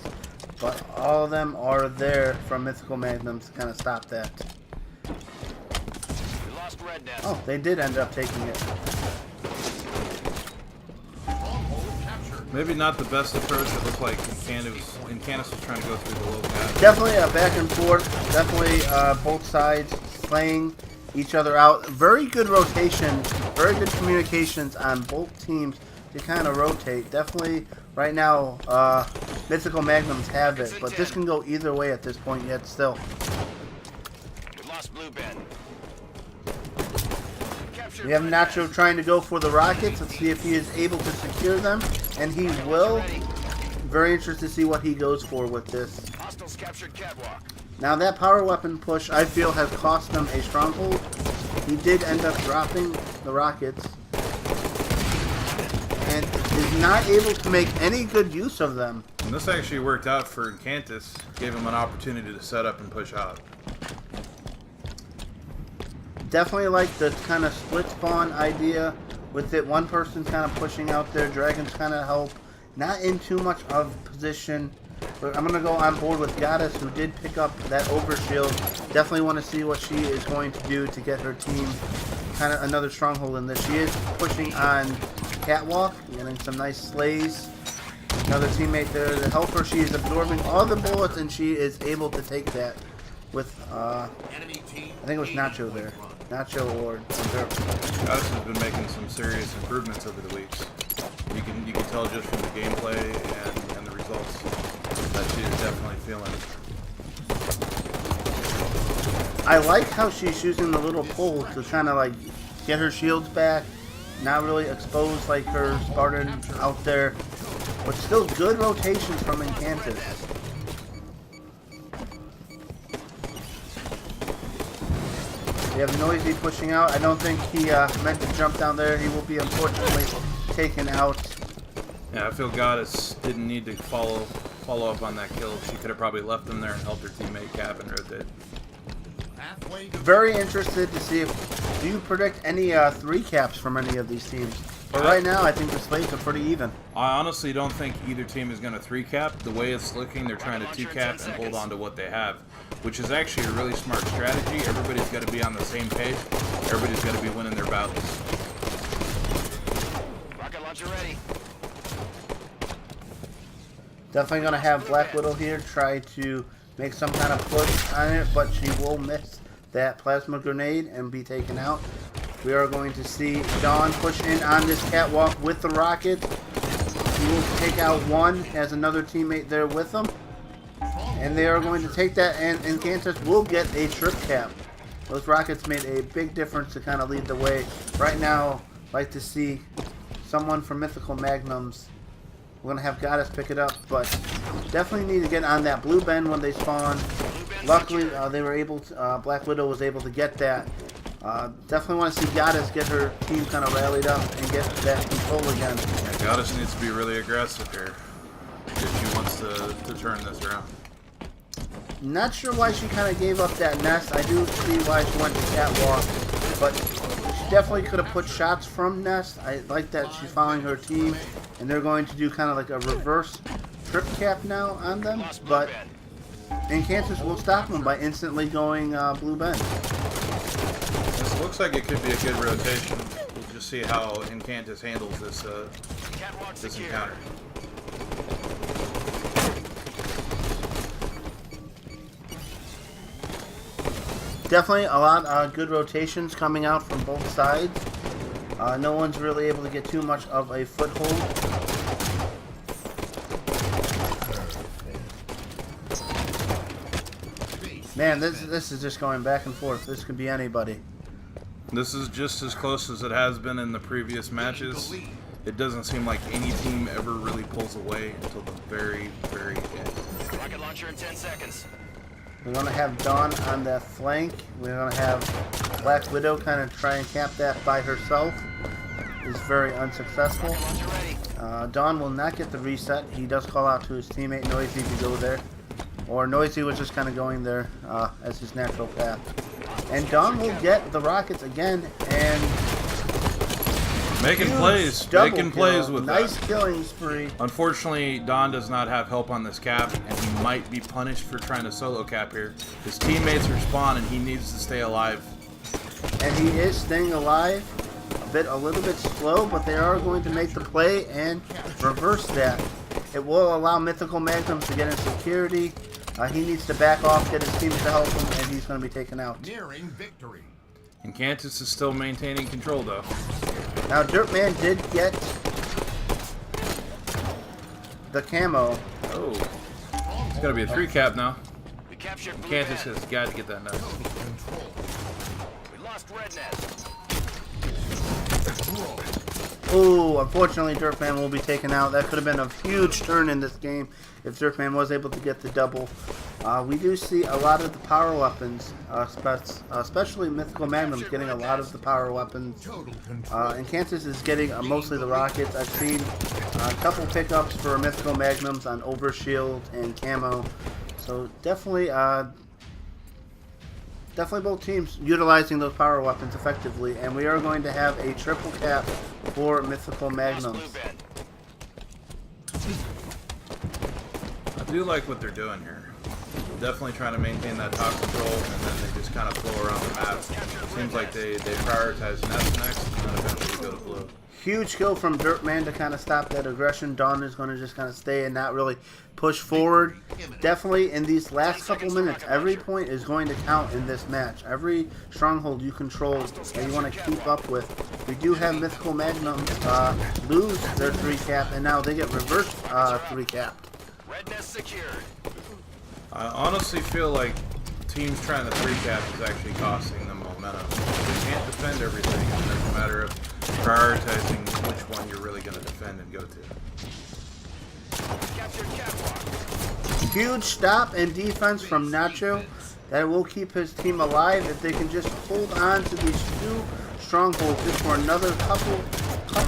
but all of them are there from Mythical Magnums to kind of stop that. Oh, they did end up taking it. Maybe not the best approach. It looked like Incantus was trying to go through the low path. Definitely a back and forth. Definitely both sides slaying each other out. Very good rotation. Very good communications on both teams to kind of rotate. Definitely right now Mythical Magnums have it, but this can go either way at this point yet still. We lost blue bend. We have Nacho trying to go for the rockets. Let's see if he is able to secure them. And he will. Very interested to see what he goes for with this. Hostiles captured catwalk. Now that power weapon push, I feel, has cost them a stronghold. He did end up dropping the rockets. And is not able to make any good use of them. And this actually worked out for Incantus. Gave him an opportunity to set up and push out. Definitely like the kind of split spawn idea with it. One person kind of pushing out there. Dragons kind of help. Not in too much of position. But I'm going to go on board with Goddess, who did pick up that overshield. Definitely want to see what she is going to do to get her team kind of another stronghold in this. She is pushing on Catwalk, getting some nice slays. Another teammate there to help her. She is absorbing all the bullets, and she is able to take that with, I think it was Nacho there. Nacho or Goddess has been making some serious improvements over the weeks. You can tell just from the gameplay and the results that she is definitely feeling it. I like how she's using the little pole to kind of like get her shields back, not really expose like her Spartan out there, but still good rotations from Incantus. We have Noisy pushing out. I don't think he meant to jump down there. He will be unfortunately taken out. Yeah, I feel Goddess didn't need to follow up on that kill. She could have probably left him there and helped her teammate Cap and rotate. Very interested to see if, do you predict any 3 caps from any of these teams? But right now, I think the slates are pretty even. I honestly don't think either team is going to 3-cap. The way it's looking, they're trying to 2-cap and hold on to what they have, which is actually a really smart strategy. Everybody's got to be on the same page. Everybody's got to be winning their battles. Rocket launcher ready. Definitely going to have Black Widow here try to make some kind of push on it, but she will miss that plasma grenade and be taken out. We are going to see Dawn push in on this catwalk with the rocket. He will take out one, has another teammate there with him. And they are going to take that, and Incantus will get a trip cap. Those rockets made a big difference to kind of lead the way. Right now, I'd like to see someone from Mythical Magnums. We're going to have Goddess pick it up, but definitely need to get on that blue bend when they spawn. Luckily, they were able to, Black Widow was able to get that. Definitely want to see Goddess get her team kind of rallied up and get that control again. Yeah, Goddess needs to be really aggressive here if she wants to turn this around. Not sure why she kind of gave up that nest. I do see why she went to catwalk, but she definitely could have put shots from nest. I like that she's following her team, and they're going to do kind of like a reverse trip cap now on them, Lost blue but bend. Incantus will stop them by instantly going blue bend. This looks like it could be a good rotation. We'll just see how Incantus handles this Catwalk this secure. encounter. Definitely a lot of good rotations coming out from both sides. No one's really able to get too much of a foothold. Man, this is just going back and forth. This could be anybody. This is just as close as it has been in the previous matches. It doesn't seem like any team ever really pulls away until the very, very end. Rocket launcher in 10 seconds. We're going to have Dawn on that flank. We're going to have Black Widow kind of try and cap that by herself. Is very unsuccessful. Launcher ready. Dawn will not get the reset. He does call out to his teammate Noisy to go there. Or Noisy was just kind of going there as his natural path. And Dawn will get the rockets again and Making huge plays. double Making kill. plays with nice that. killing spree. Unfortunately, Don does not have help on this cap, and he might be punished for trying to solo cap here. His teammates respawn, and he needs to stay alive. And he is staying alive. A little bit slow, but they are going to make the play and reverse that. It will allow Mythical Magnums to get in security. He needs to back off, get his team to help him, and he's going to be taken out. Nearing victory. Incantus is still maintaining control, though. Now, Dirtman did get the camo. Oh. It's got to be a 3 cap now. We captured blue Incantus bend. has got to get that nut. Control. We lost red net. Oh, unfortunately, Dirtman will be taken out. That could have been a huge turn in this game if Dirtman was able to get the double. We do see a lot of the power weapons, especially Mythical Magnums, getting a lot of the power weapons. Total control. Incantus is getting mostly the rockets. I've seen a couple pickups for Mythical Magnums on Overshield and Camo. So definitely both teams utilizing those power weapons effectively, and we are going to have a triple cap for Mythical Lost Magnums. blue bend. I do like what they're doing here. Definitely trying to maintain that top control, and then they just kind of flow around the map. Seems like they prioritize nest next, and then eventually go to blue. Huge kill from Dirtman to kind of stop that aggression. Dawn is going to just kind of stay and not really push forward. Definitely in these last couple minutes, every point is going to count in this match. Every stronghold you control that you want to keep up with. We do have Mythical Magnums lose their 3 cap, and now they get reversed 3 capped. Red net secured. I honestly feel like teams trying to 3 cap is actually costing them momentum. They can't defend everything, and it's a matter of prioritizing which one you're really going to defend and go to. Captured catwalk. Huge stop and defense from Nacho. That will keep his team alive if they can just hold on to these 2 strongholds just for another couple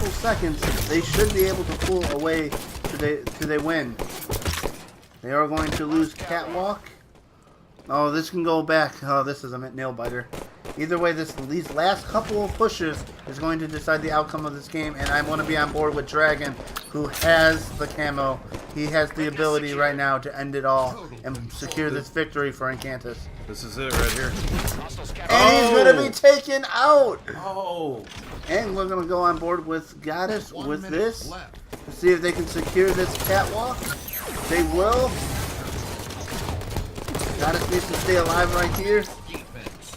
seconds. They should be able to pull away till they win. They are going to lose Catwalk. Oh, this can go back. Oh, this is a nail biter. Either way, these last couple of pushes is going to decide the outcome of this game, and I want to be on board with Dragon, who has the camo. He has the ability right now to end it all and secure this victory for Incantus. This is it right here. Hostiles captured. And he's going to be taken out! Oh! And we're going to go on board with Goddess 1 with minute this left. to see if they can secure this catwalk. They will. Goddess needs to stay alive right here. Defense.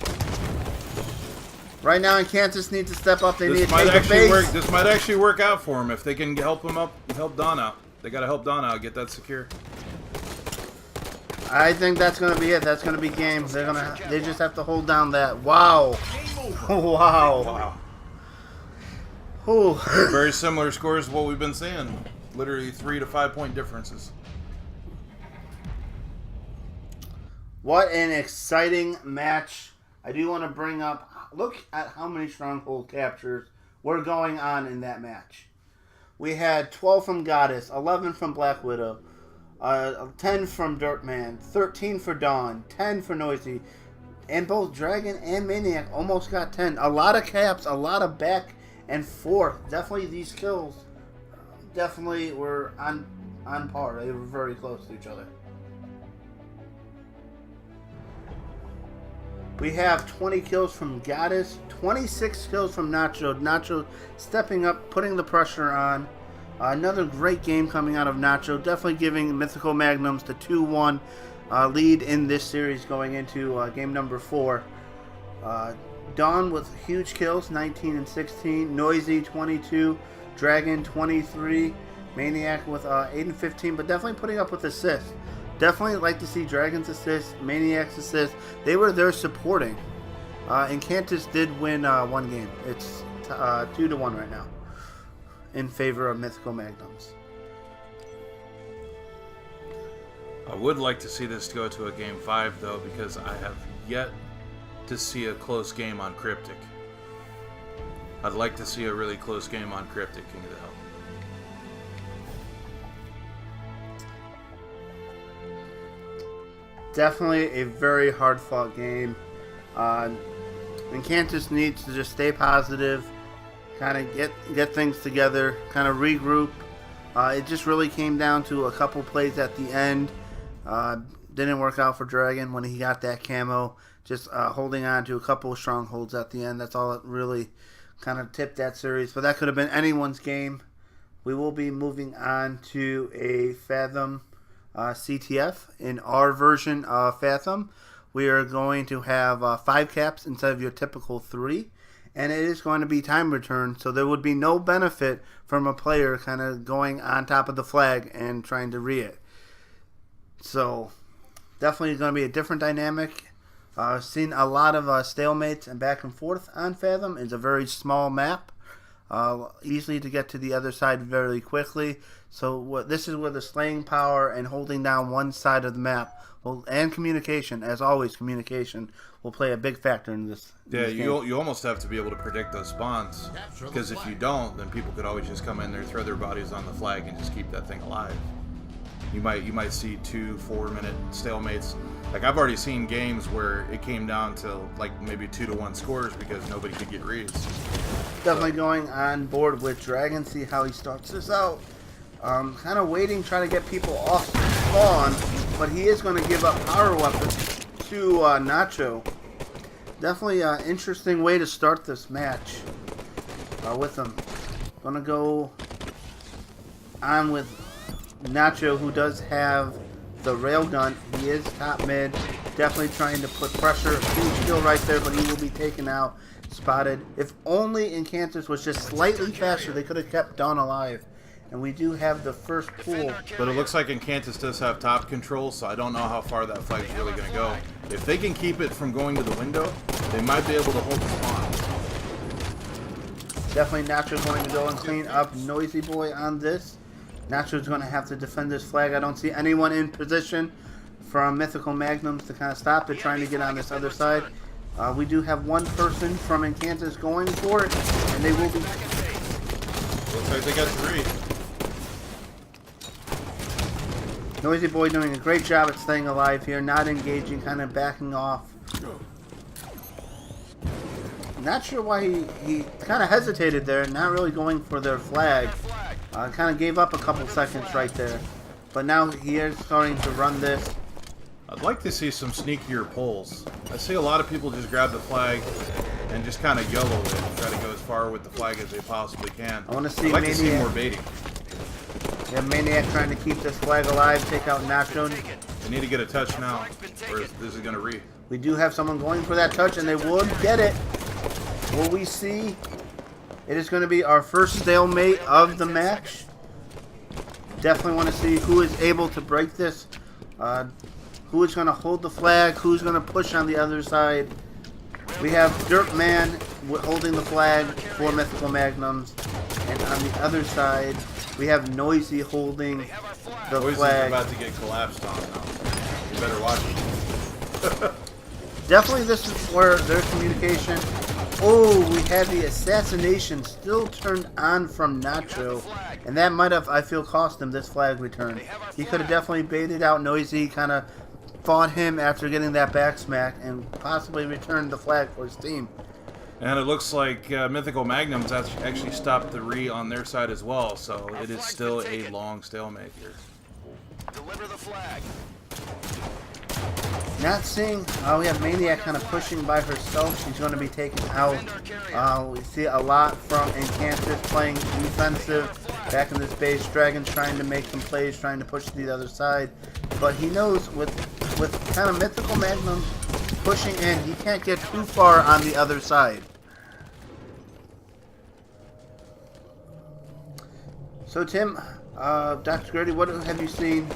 Right now, Incantus needs to step up. They need This to might take a actually work. base. This might actually work out for them if they can help him up, help Don out. They got to help Don out, get that secure. I think that's going to be it. That's going to be game. They just have to hold down that. Wow. Wow. Wow. Ooh. Very similar scores to what we've been seeing. Literally 3 to 5 point differences. What an exciting match. I do want to bring up, look at how many stronghold captures were going on in that match. We had 12 from Goddess, 11 from Black Widow, 10 from Dirtman, 13 for Dawn, 10 for Noisy, and both Dragon and Maniac almost got 10. A lot of caps, a lot of back and forth. Definitely these kills definitely were on on par. They were very close to each other. We have 20 kills from Goddess, 26 kills from Nacho. Nacho stepping up, putting the pressure on. Another great game coming out of Nacho. Definitely giving Mythical Magnums the 2-1 lead in this series going into game number 4. Dawn with huge kills, 19 and 16. Noisy, 22. Dragon, 23. Maniac with 8 and 15, but definitely putting up with assists. Definitely like to see Dragon's assist, Maniac's assist. They were there supporting. Incantus did win one game. It's 2-1 right now in favor of Mythical Magnums. I would like to see this go to a game 5 though, because I have yet to see a close game on Cryptic. I'd like to see a really close game on Cryptic, King of the Hill. Definitely a very hard-fought game. Incantus needs to just stay positive, kind of get things together, kind of regroup. It just really came down to a couple plays at the end. Didn't work out for Dragon when he got that camo. Just holding on to a couple of strongholds at the end. That's all that really kind of tipped that series. But that could have been anyone's game. We will be moving on to a Fathom CTF. In our version of Fathom, we are going to have 5 caps instead of your typical 3. And it is going to be time return, so there would be no benefit from a player kind of going on top of the flag and trying to re it. So, definitely going to be a different dynamic. Seen a lot of stalemates and back and forth on Fathom. It's a very small map. Easily to get to the other side very quickly. So this is where the slaying power and holding down one side of the map and communication, as always, communication will play a big factor in this. Yeah, this you almost have to be able to predict those spawns, because if you don't, then people could always just come in there, throw their bodies on the flag, and just keep that thing alive. You might see 2-4 minute stalemates. Like I've already seen games where it came down to like maybe 2-1 scores because nobody could get reads. Definitely going on board with Dragon. See how he starts this out. Kind of waiting, trying to get people off spawn, but he is going to give up power weapons to Nacho. Definitely an interesting way to start this match with him. Going to go on with Nacho, who does have the railgun. He is top mid. Definitely trying to put pressure. Huge kill right there, but he will be taken out. Spotted. If only Incantus was just slightly faster, they could have kept Dawn alive. And we do have the first pool. But it looks like Incantus does have top control, so I don't know how far that flag's really going to go. If they can keep it from going to the window, they might be able to hold the spawn. Definitely Nacho going to go and clean up Noisy Boy on this. Nacho's going to have to defend this flag. I don't see anyone in position from Mythical Magnums to kind of stop it, trying to get on this other side. We do have one person from Incantus going for it, and they will be... Looks like they got 3. Noisy Boy doing a great job at staying alive here, not engaging, kind of backing off. Not sure why he kind of hesitated there, not really going for their flag. Kind of gave up a couple seconds right there. But now he is starting to run this. I'd like to see some sneakier pulls. I see a lot of people just grab the flag and just kind of YOLO it and try to go as far with the flag as they possibly can. I want to see I'd like Maniac. to see more baiting. Yeah, Maniac trying to keep this flag alive, take out Nacho. They need to get a touch now, or this is going to re. We do have someone going for that touch, and they would get it. Will we see? It is going to be our first stalemate of the match. Definitely want to see who is able to break this. Who is going to hold the flag? Who's going to push on the other side? We have Dirtman holding the flag for Mythical Magnums. And on the other side, we have Noisy holding the Noisy's flag. about to get collapsed on now. You better watch it. Definitely this is where their communication... Oh, we had the assassination still turned on from Nacho. And that might have, I feel, cost him this flag return. He could have definitely baited out Noisy, kind of fought him after getting that back smack, and possibly returned the flag for his team. And it looks like Mythical Magnums actually stopped the re on their side as well, so it is still a long stalemate here. Deliver the flag. Not seeing, we have Maniac kind of pushing by herself. She's going to be taken out. We see a lot from Incantus playing defensive back in this base. Dragon's trying to make some plays, trying to push to the other side. But he knows with kind of Mythical Magnum pushing in, he can't get too far on the other side. So Tim, Dr. Grady, what have you seen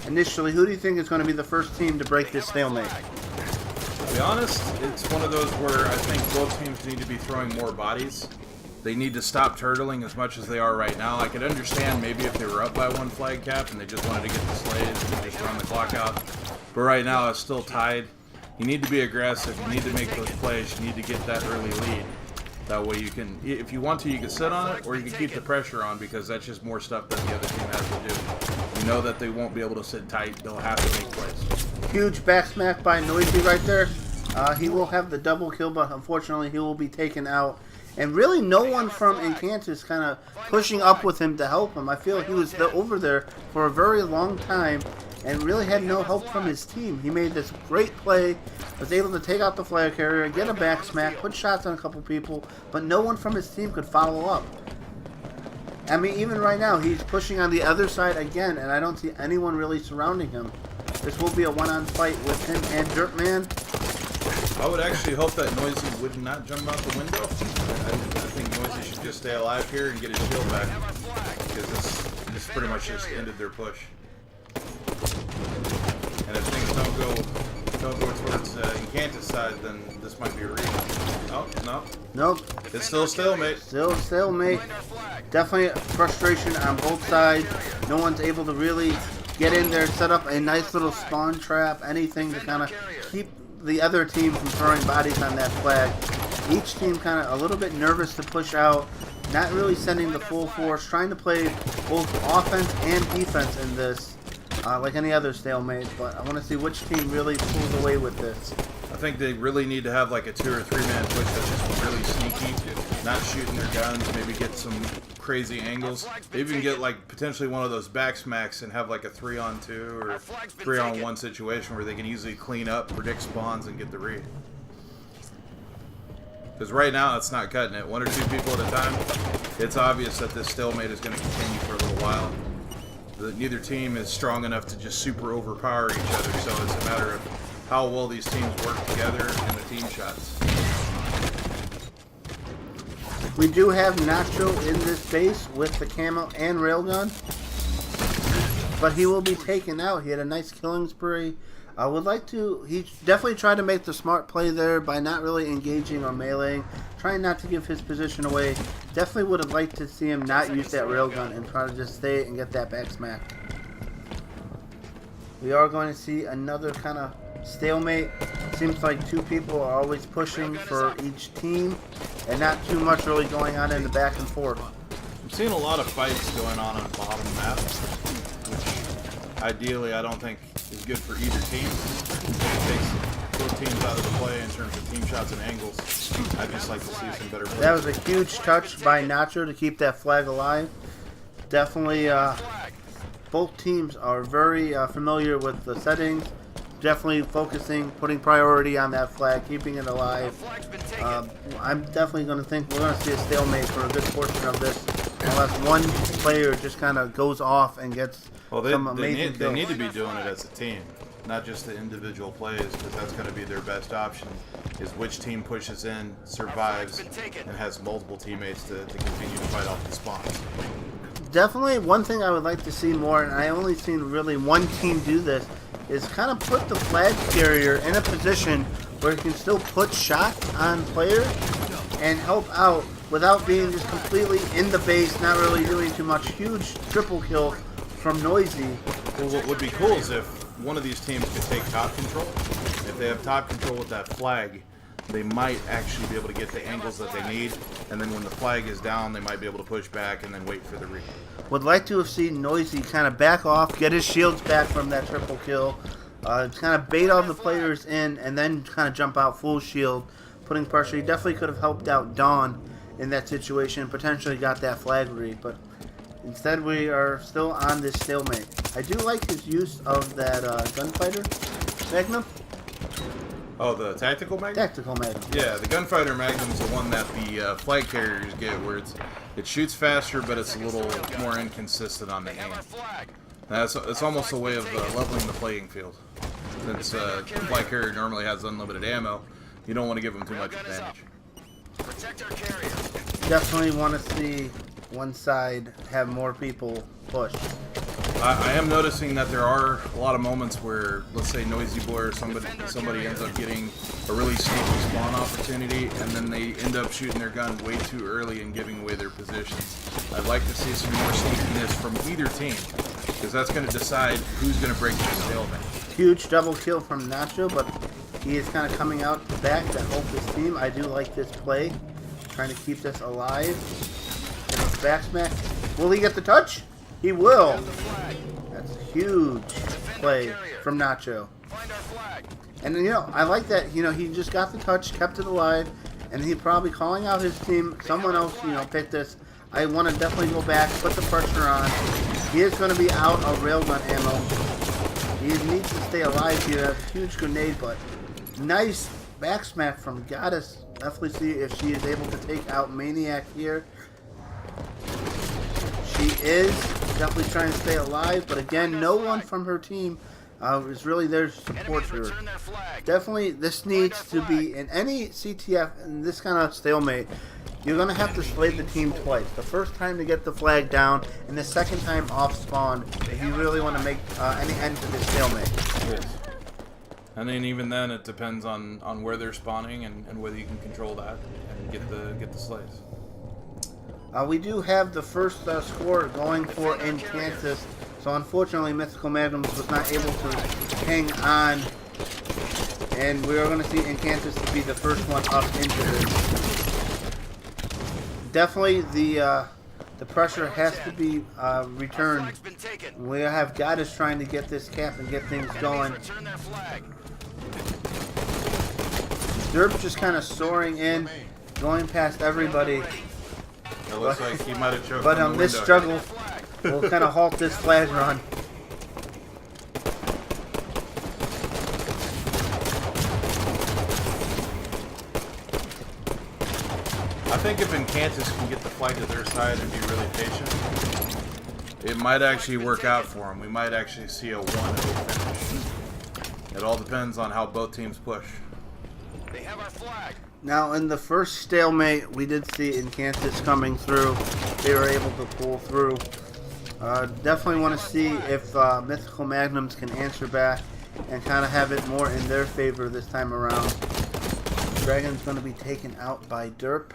initially? Who do you think is going to be the first team to break this stalemate? To be honest, it's one of those where I think both teams need to be throwing more bodies. They need to stop turtling as much as they are right now. I could understand maybe if they were up by one flag cap and they just wanted to get the slaves and just run the clock out. But right now it's still tied. You need to be aggressive. You need to make those plays. You need to get that early lead. That way you can, if you want to, you can sit on it, or you can keep the pressure on, because that's just more stuff that the other team has to do. You know that they won't be able to sit tight. They'll have to make plays. Huge back smack by Noisy right there. He will have the double kill, but unfortunately he will be taken out. And really no one from Incantus kind of pushing up with him to help him. I feel he was over there for a very long time and really had no help from his team. He made this great play, was able to take out the flag carrier, get a back smack, put shots on a couple people, but no one from his team could follow up. I mean, even right now, he's pushing on the other side again, and I don't see anyone really surrounding him. This will be a one-on fight with him and Dirtman. I would actually hope that Noisy would not jump out the window. I think Noisy should just stay alive here and get his shield back, because this pretty much just ended their push. And if things don't go towards Incantus' side, then this might be a read. Nope. It's still a stalemate. Still a stalemate. Definitely frustration on both sides. No one's able to really get in there, set up a nice little spawn trap, anything to kind of keep the other team from throwing bodies on that flag. Each team kind of a little bit nervous to push out, not really sending the full force, trying to play both offense and defense in this. Like any other stalemate, but I want to see which team really pulls away with this. I think they really need to have like a 2 or 3 man push that's just really sneaky, not shooting their guns, maybe get some crazy angles. They even get like potentially one of those back smacks and have like a 3-on-2 or 3-on-1 situation where they can easily clean up, predict spawns, and get the read. Because right now it's not cutting it. 1 or 2 people at a time. It's obvious that this stalemate is going to continue for a little while. Neither team is strong enough to just super overpower each other, so it's a matter of how well these teams work together in the team shots. We do have Nacho in this base with the camo and railgun, but he will be taken out. He had a nice killing spree. He definitely tried to make the smart play there by not really engaging or meleeing, trying not to give his position away. Definitely would have liked to see him not use that railgun and try to just stay and get that back smack. We are going to see another kind of stalemate. Seems like 2 people are always pushing for each team and not too much really going on in the back and forth. I'm seeing a lot of fights going on the bottom map, which ideally I don't think is good for either team. It takes both teams out of the play in terms of team shots and angles. I'd just like to see some better plays. That was a huge touch by Nacho to keep that flag alive. Definitely, both teams are very familiar with the settings. Definitely focusing, putting priority on that flag, keeping it alive. I'm definitely going to think we're going to see a stalemate for a good portion of this, unless one player just kind of goes off and gets some amazing kills. They need to be doing it as a team, not just the individual plays, because that's going to be their best option, is which team pushes in, survives, and has multiple teammates to continue to fight off the spawns. Definitely one thing I would like to see more, and I only seen really one team do this, is kind of put the flag carrier in a position where he can still put shots on players and help out without being just completely in the base, not really doing too much. Huge triple kill from Noisy. Well, what would be cool is if one of these teams could take top control. If they have top control with that flag, they might actually be able to get the angles that they need, and then when the flag is down, they might be able to push back and then wait for the read. Would like to have seen Noisy kind of back off, get his shields back from that triple kill, kind of bait all the players in, and then kind of jump out full shield, putting pressure. He definitely could have helped out Dawn in that situation, potentially got that flag read, but instead we are still on this stalemate. I do like his use of that gunfighter Magnum. Oh, the tactical Magnum? Tactical Magnum. Yeah, the gunfighter Magnum's the one that the flag carriers get, where it shoots faster, but it's a little more inconsistent on the They have aim. our flag. It's almost a way of leveling the playing field. Since the flag carrier normally has unlimited ammo, you don't want to give them too much Railgun is up. advantage. Protect our carrier. Definitely want to see one side have more people push. I am noticing that there are a lot of moments where, let's say, Noisy Boy or somebody ends up getting a really sneaky spawn opportunity, and then they end up shooting their gun way too early and giving away their positions. I'd like to see some more sneakiness from either team, because that's going to decide who's going to break the stalemate. Huge double kill from Nacho, but he is kind of coming out the back to help his team. I do like this play, trying to keep this alive. And a back smack. Will he get the touch? He will. That's a huge play from Nacho. Find our flag. And you know, I like that. You know, he just got the touch, kept it alive, and he's probably calling out his team. Someone else, you know, picked this. I want to definitely go back, put the pressure on. He is going to be out of railgun ammo. He needs to stay alive here. Huge grenade, but nice back smack from Goddess. Definitely see if she is able to take out Maniac here. She is definitely trying to stay alive, but again, no one from her team is really there to support Enemies her. return their flag. Definitely, this needs to be in any CTF in this kind of stalemate. You're gonna have to slay the team twice. The first time to get the flag down, and the second time off spawn, if you really want to make any end to this stalemate. Yes. And then even then, it depends on where they're spawning and whether you can control that and get the slays. We do have the first score going for Incantus, so unfortunately Mythical Magnums was not able to hang on, and we are going to see Incantus to be the first one up into this. Definitely the pressure has to be returned. Flag's been taken. We have Goddess trying to get this cap and get things going. Enemies return their flag. Derp just kind of soaring in, going past everybody. It looks like he might have choked But on the this window. struggle will kind of halt this flag run. I think if Incantus can get the flag to their side and be really patient, it might actually work out for him. We might actually see a 1-0 finish. It all depends on how both teams push. They have our flag. Now, in the first stalemate, we did see Incantus coming through. They were able to pull through. Definitely want to see if Mythical Magnums can answer back and kind of have it more in their favor this time around. Dragon's going to be taken out by Derp.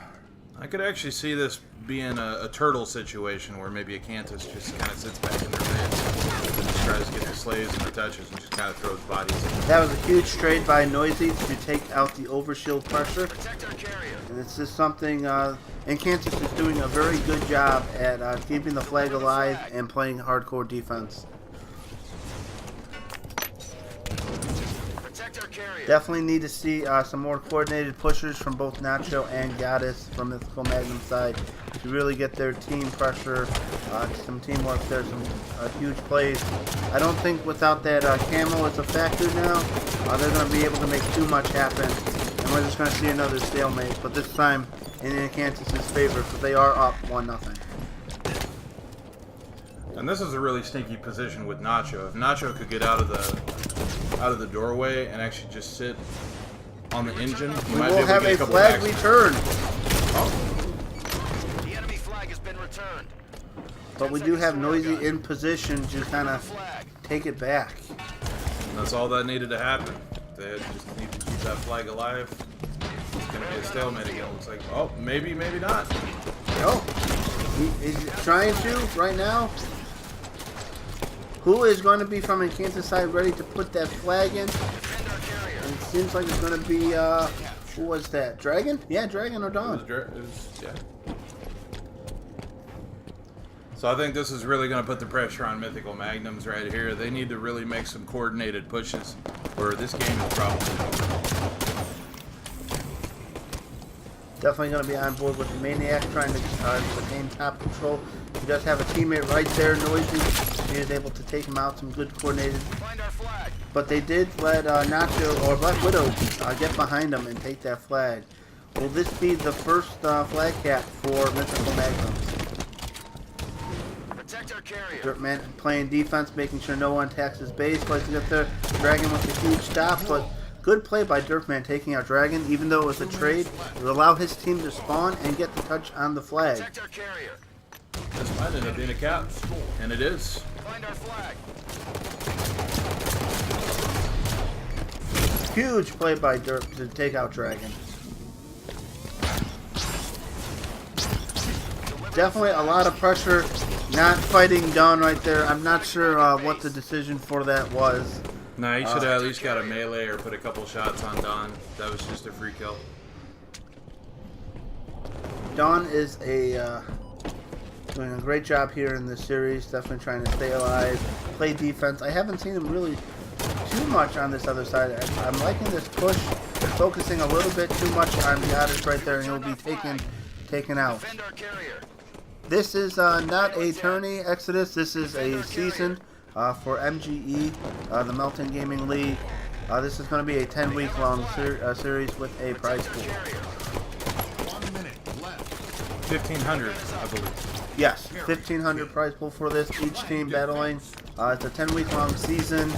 I could actually see this being a turtle situation where maybe Incantus just kind of sits back in their base and just tries to get the slays and the touches and just kind of throws bodies in. That was a huge trade by Noisy to take out the overshield pressure. Protect our carrier. And it's just something, Incantus is doing a very good job at keeping the flag alive and playing hardcore defense. Protect our carrier. Definitely need to see some more coordinated pushers from both Nacho and Goddess from Mythical Magnum side to really get their team pressure, some teamwork there, some huge plays. I don't think without that camo as a factor now, they're going to be able to make too much happen. And we're just going to see another stalemate, but this time in Incantus' favor, so they are up 1-0. And this is a really sneaky position with Nacho. If Nacho could get out of the doorway and actually just sit on the engine, he We might be will able to have get a a couple flag of return, The enemy flag has been returned. but we do have Noisy in position to kind of Flag. take it back. That's all that needed to happen. They just need to keep that flag alive. It's going to be a stalemate again. Looks like, oh, maybe not. No. He's trying to right now. Who is going to be from Incantus side ready to put that flag in? Defend our carrier. And it seems like it's going to be, who was that? Dragon? Yeah, Dragon or Dawn. Yeah. So I think this is really going to put the pressure on Mythical Magnums right here. They need to really make some coordinated pushes, or this game is probably over. Definitely going to be on board with the Maniac trying to retain top control. He does have a teammate right there, Noisy. He was able to take him out. Some good coordinated. Find our flag. But they did let Nacho or Black Widow get behind him and take that flag. Will this be the first flag cap for Mythical Magnums? Protect our carrier. Dirtman playing defense, making sure no one attacks his base. Tries to get there. Dragon with a huge stop, but good play by Dirtman taking out Dragon. Even though it was a trade, it would allow his team to spawn and get the touch on the flag. Protect our carrier. This might end up being a cap, and it is. Find our flag. Huge play by Dirt to take out Dragon. Definitely a lot of pressure. Not fighting Dawn right there. I'm not sure what the decision for that was. Nah, he should have at least got a melee or put a couple shots on Dawn. That was just a free kill. Dawn is doing a great job here in this series. Definitely trying to stay alive, play defense. I haven't seen him really too much on this other side. I'm liking this push, focusing a little bit too much on the others right there, and he'll be taken out. Defend our carrier. This is not a tourney Exodus. This is a season for MGE, the Melton Gaming League. This is going to be a 10-week long series with a prize pool. 1 minute left. 1,500, I believe. Yes, 1,500 prize pool for this. Each team battling. It's a 10-week long season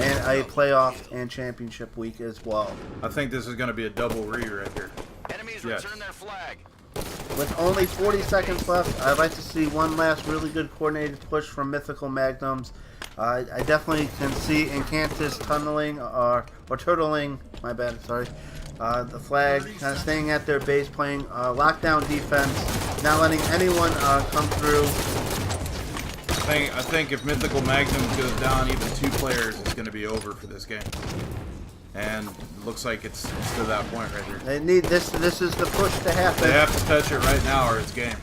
and a playoff and championship week as well. I think this is going to be a double re right here. Enemies Yes. return their flag. With only 40 seconds left, I'd like to see one last really good coordinated push from Mythical Magnums. I definitely can see Incantus tunneling or turtling, my bad, sorry. The flag, kind of staying at their base, playing lockdown defense, not letting anyone come through. I think if Mythical Magnum goes down even 2 players, it's going to be over for this game. And it looks like it's to that point right here. They need this. This is the push to happen. They have to touch it right now or it's game.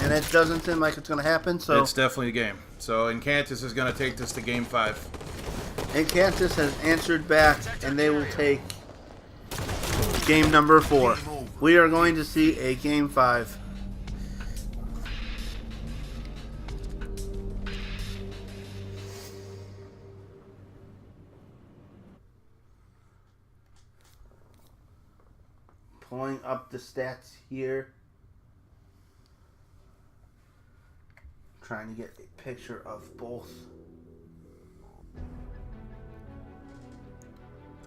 And it doesn't seem like it's going to happen. So It's definitely a game. So Incantus is going to take this to game 5. Incantus has answered back, and they will take game number 4. We are going to see a game 5. Pulling up the stats here. Trying to get a picture of both.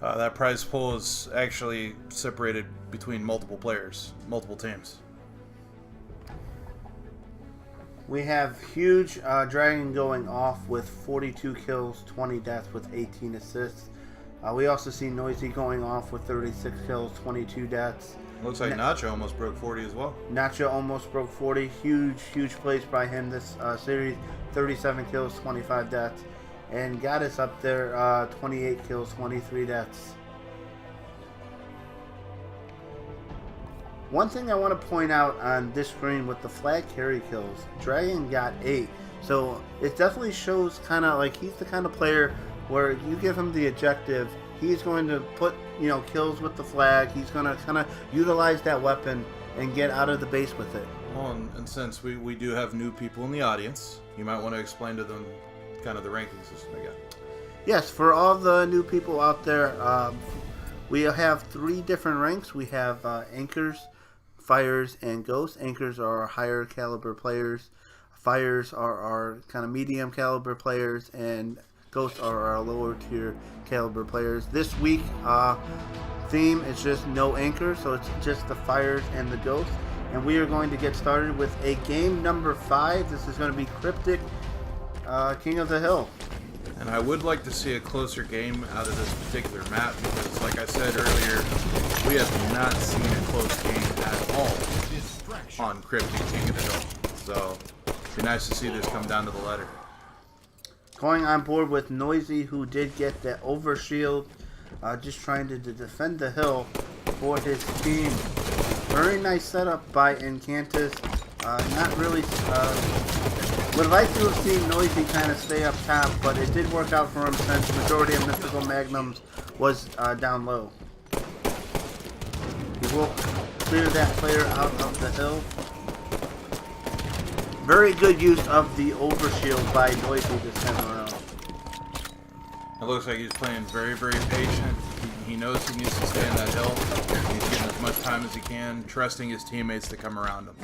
That prize pool is actually separated between multiple players, multiple teams. We have huge Dragon going off with 42 kills, 20 deaths with 18 assists. We also see Noisy going off with 36 kills, 22 deaths. Looks like Nacho almost broke 40 as well. Nacho almost broke 40. Huge plays by him this series. 37 kills, 25 deaths. And got us up there, 28 kills, 23 deaths. One thing I want to point out on this screen with the flag carry kills, Dragon got 8. So it definitely shows kind of like he's the kind of player where you give him the objective, he's going to put, kills with the flag. He's going to kind of utilize that weapon and get out of the base with it. Well, and since we do have new people in the audience, you might want to explain to them kind of the rankings system again. Yes, for all the new people out there, we have 3 different ranks. We have Anchors, Fires, and Ghosts. Anchors are our higher caliber players. Fires are our kind of medium caliber players, and Ghosts are our lower tier caliber players. This week, theme is just no anchor, so it's just the Fires and the Ghosts. And we are going to get started with a game number 5. This is going to be Cryptic King of the Hill. And I would like to see a closer game out of this particular map because, like I said earlier, we have not seen a close game at all on Cryptic King of the Hill. So it'd be nice to see this come down to the letter. Going on board with Noisy, who did get that overshield, just trying to defend the hill for his team. Very nice setup by Incantus. Not really. Would like to have seen Noisy kind of stay up top, but it did work out for him since the majority of Mythical Magnums was down low. He will clear that player out of the hill. Very good use of the overshield by Noisy this time around. It looks like he's playing very, very patient. He knows he needs to stay in that hill. He's getting as much time as he can, trusting his teammates to come around him.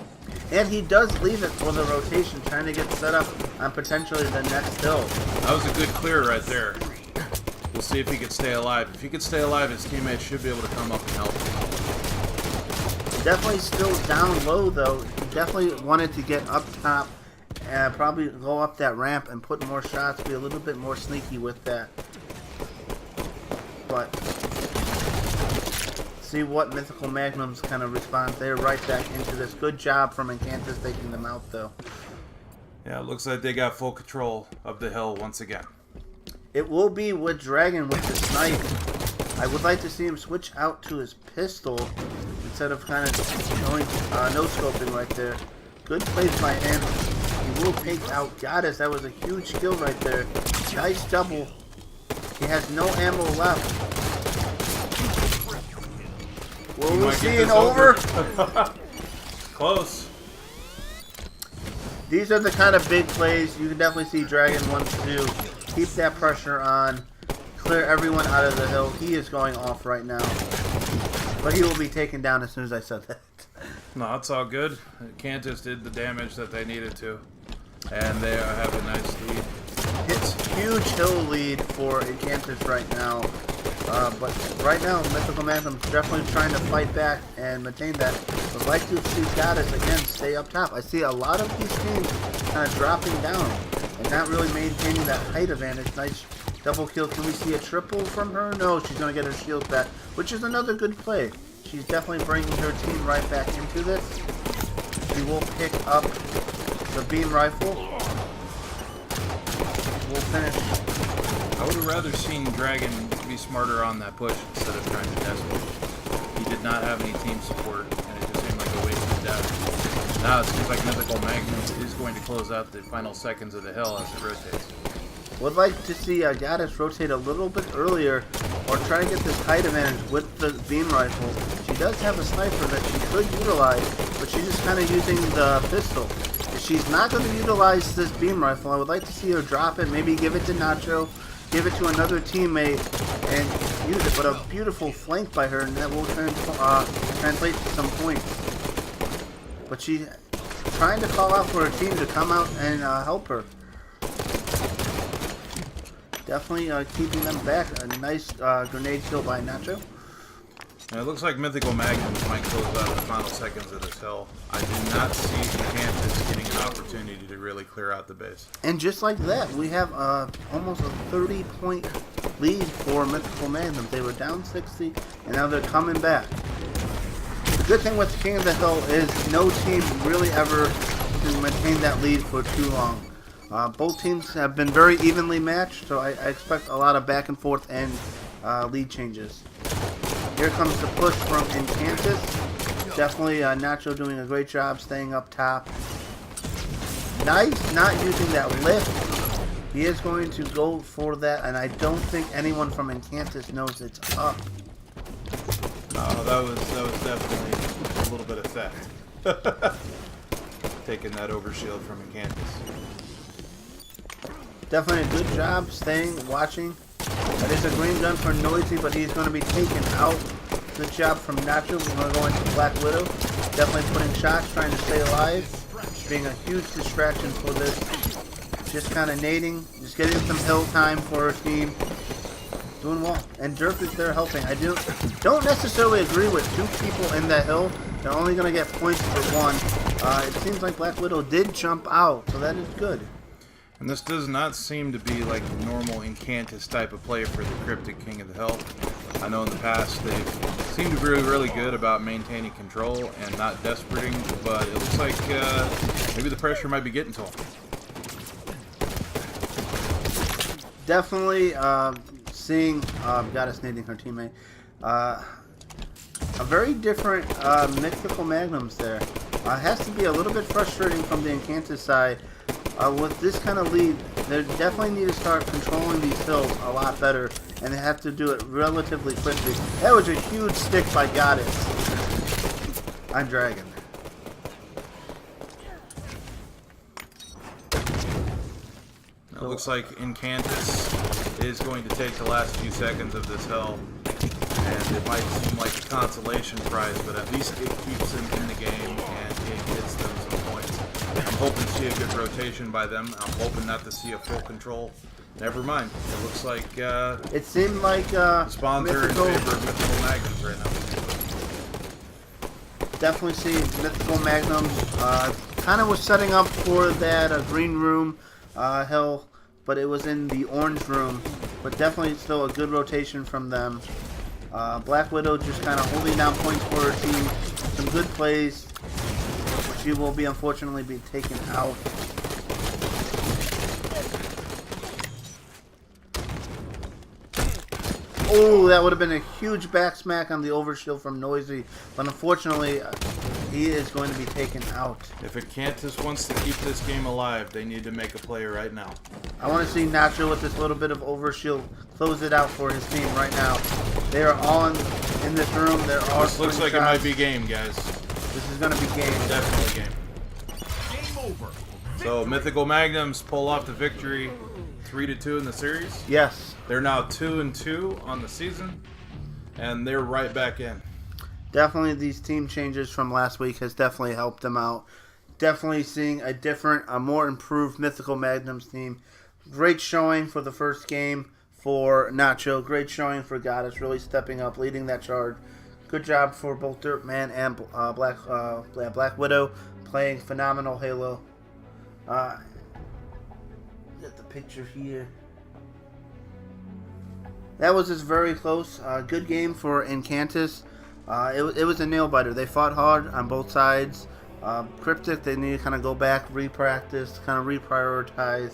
And he does leave it for the rotation, trying to get set up on potentially the next hill. That was a good clear right there. We'll see if he can stay alive. If he can stay alive, his teammates should be able to come up and help him. Definitely still down low, though. He definitely wanted to get up top and probably go up that ramp and put more shots, be a little bit more sneaky with that. But see what Mythical Magnums kind of responds. They're right back into this. Good job from Incantus taking them out, though. Yeah, it looks like they got full control of the hill once again. It will be with Dragon with the snipe. I would like to see him switch out to his pistol instead of kind of going no-scoping right there. Good place by him. He will take out Goddess. That was a huge kill right there. Nice double. He has no ammo left. Will we see an over? Close. These are the kind of big plays you can definitely see Dragon wants to keep that pressure on, clear everyone out of the hill. He is going off right now. But he will be taken down as soon as I said that. No, it's all good. Incantus did the damage that they needed to. And they have a nice lead. It's huge hill lead for Incantus right now. But right now, Mythical Magnum's definitely trying to fight back and maintain that. Would like to see Goddess again stay up top. I see a lot of these teams kind of dropping down and not really maintaining that height advantage. Nice double kill. Can we see a triple from her? No, she's going to get her shield back, which is another good play. She's definitely bringing her team right back into this. She will pick up the beam rifle. We'll finish. I would have rather seen Dragon be smarter on that push instead of trying to desperate. He did not have any team support, and it just seemed like a waste of death. Now it seems like Mythical Magnums is going to close out the final seconds of the hill as it rotates. Would like to see Goddess rotate a little bit earlier or try to get this height advantage with the beam rifle. She does have a sniper that she could utilize, but she's just kind of using the pistol. If she's not going to utilize this beam rifle, I would like to see her drop it, maybe give it to Nacho, give it to another teammate, and use it. But a beautiful flank by her, and that will translate to some points. But she's trying to call out for her team to come out and help her. Definitely keeping them back. A nice grenade kill by Nacho. Now it looks like Mythical Magnums might close out the final seconds of this hill. I do not see Incantus getting an opportunity to really clear out the base. And just like that, we have almost a 30-point lead for Mythical Magnums. They were down 60, and now they're coming back. The good thing with King of the Hill is no team really ever can maintain that lead for too long. Both teams have been very evenly matched, so I expect a lot of back and forth and lead changes. Here comes the push from Incantus. Definitely Nacho doing a great job staying up top. Nice, not using that lift. He is going to go for that, and I don't think anyone from Incantus knows it's up. No, that was definitely a little bit of theft. Taking that overshield from Incantus. Definitely a good job staying, watching. That is a green gun for Noisy, but he's going to be taken out. Good job from Nacho. We're going to go into Black Widow. Definitely putting shots, trying to stay alive. Being a huge distraction for this. Just kind of nading, just getting some hill time for her team. Doing well. And Derp is there helping. I don't necessarily agree with two people in that hill. They're only going to get points for one. It seems like Black Widow did jump out, so that is good. And this does not seem to be like the normal Incantus type of play for the Cryptic King of the Hill. I know in the past they seemed to be really good about maintaining control and not desperating, but it looks like maybe the pressure might be getting to him. Definitely seeing Goddess nading her teammate. A very different Mythical Magnums there. Has to be a little bit frustrating from the Incantus side. With this kind of lead, they definitely need to start controlling these hills a lot better, and they have to do it relatively quickly. That was a huge stick by Goddess on Dragon. It looks like Incantus is going to take the last few seconds of this hell. And it might seem like a consolation prize, but at least it keeps them in the game and it gets them some points. I'm hoping to see a good rotation by them. I'm hoping not to see a full control. Never mind. It looks like it seemed like the spawns are in Mythical, favor of Mythical Magnums right now. definitely see Mythical Magnums. Kind of was setting up for that green room hell, but it was in the orange room. But definitely still a good rotation from them. Black Widow just kind of holding down points for her team. Some good plays. She will be unfortunately be taken out. Oh, that would have been a huge back smack on the overshield from Noisy, but unfortunately, he is going to be taken out. If Incantus wants to keep this game alive, they need to make a play right now. I want to see Nacho with this little bit of overshield close it out for his team right now. They are all in this room. There are This looks like it might be game, guys. This is going to be game. Definitely game. Game over. So Mythical Magnums pull off the victory, 3-2 in the series. Yes. They're now 2-2 on the season, and they're right back in. Definitely these team changes from last week has definitely helped them out. Definitely seeing a different, a more improved Mythical Magnums team. Great showing for the first game for Nacho. Great showing for Goddess, really stepping up, leading that charge. Good job for both Dirtman and Black Widow, playing phenomenal Halo. Get the picture here. That was just very close. Good game for Incantus. It was a nail biter. They fought hard on both sides. Cryptic, they need to kind of go back, re-practice, kind of reprioritize.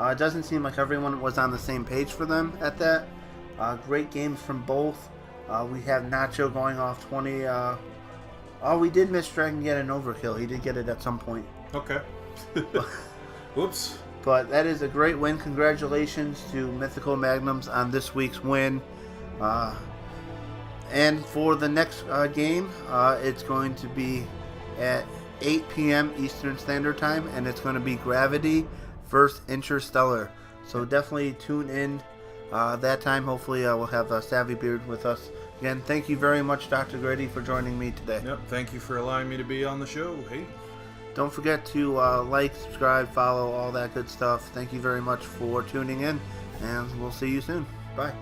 It doesn't seem like everyone was on the same page for them at that. Great games from both. We have Nacho going off 20. We did miss Dragon get an overkill. He did get it at some point. Okay. Oops. But that is a great win. Congratulations to Mythical Magnums on this week's win. And for the next game, it's going to be at 8 p.m. Eastern Standard Time, and it's going to be Gravity versus Interstellar. So definitely tune in that time. Hopefully we'll have Savvy Beard with us. Again, thank you very much, Dr. Grady, for joining me today. Yep. Thank you for allowing me to be on the show. Hey. Don't forget to like, subscribe, follow, all that good stuff. Thank you very much for tuning in, and we'll see you soon. Bye.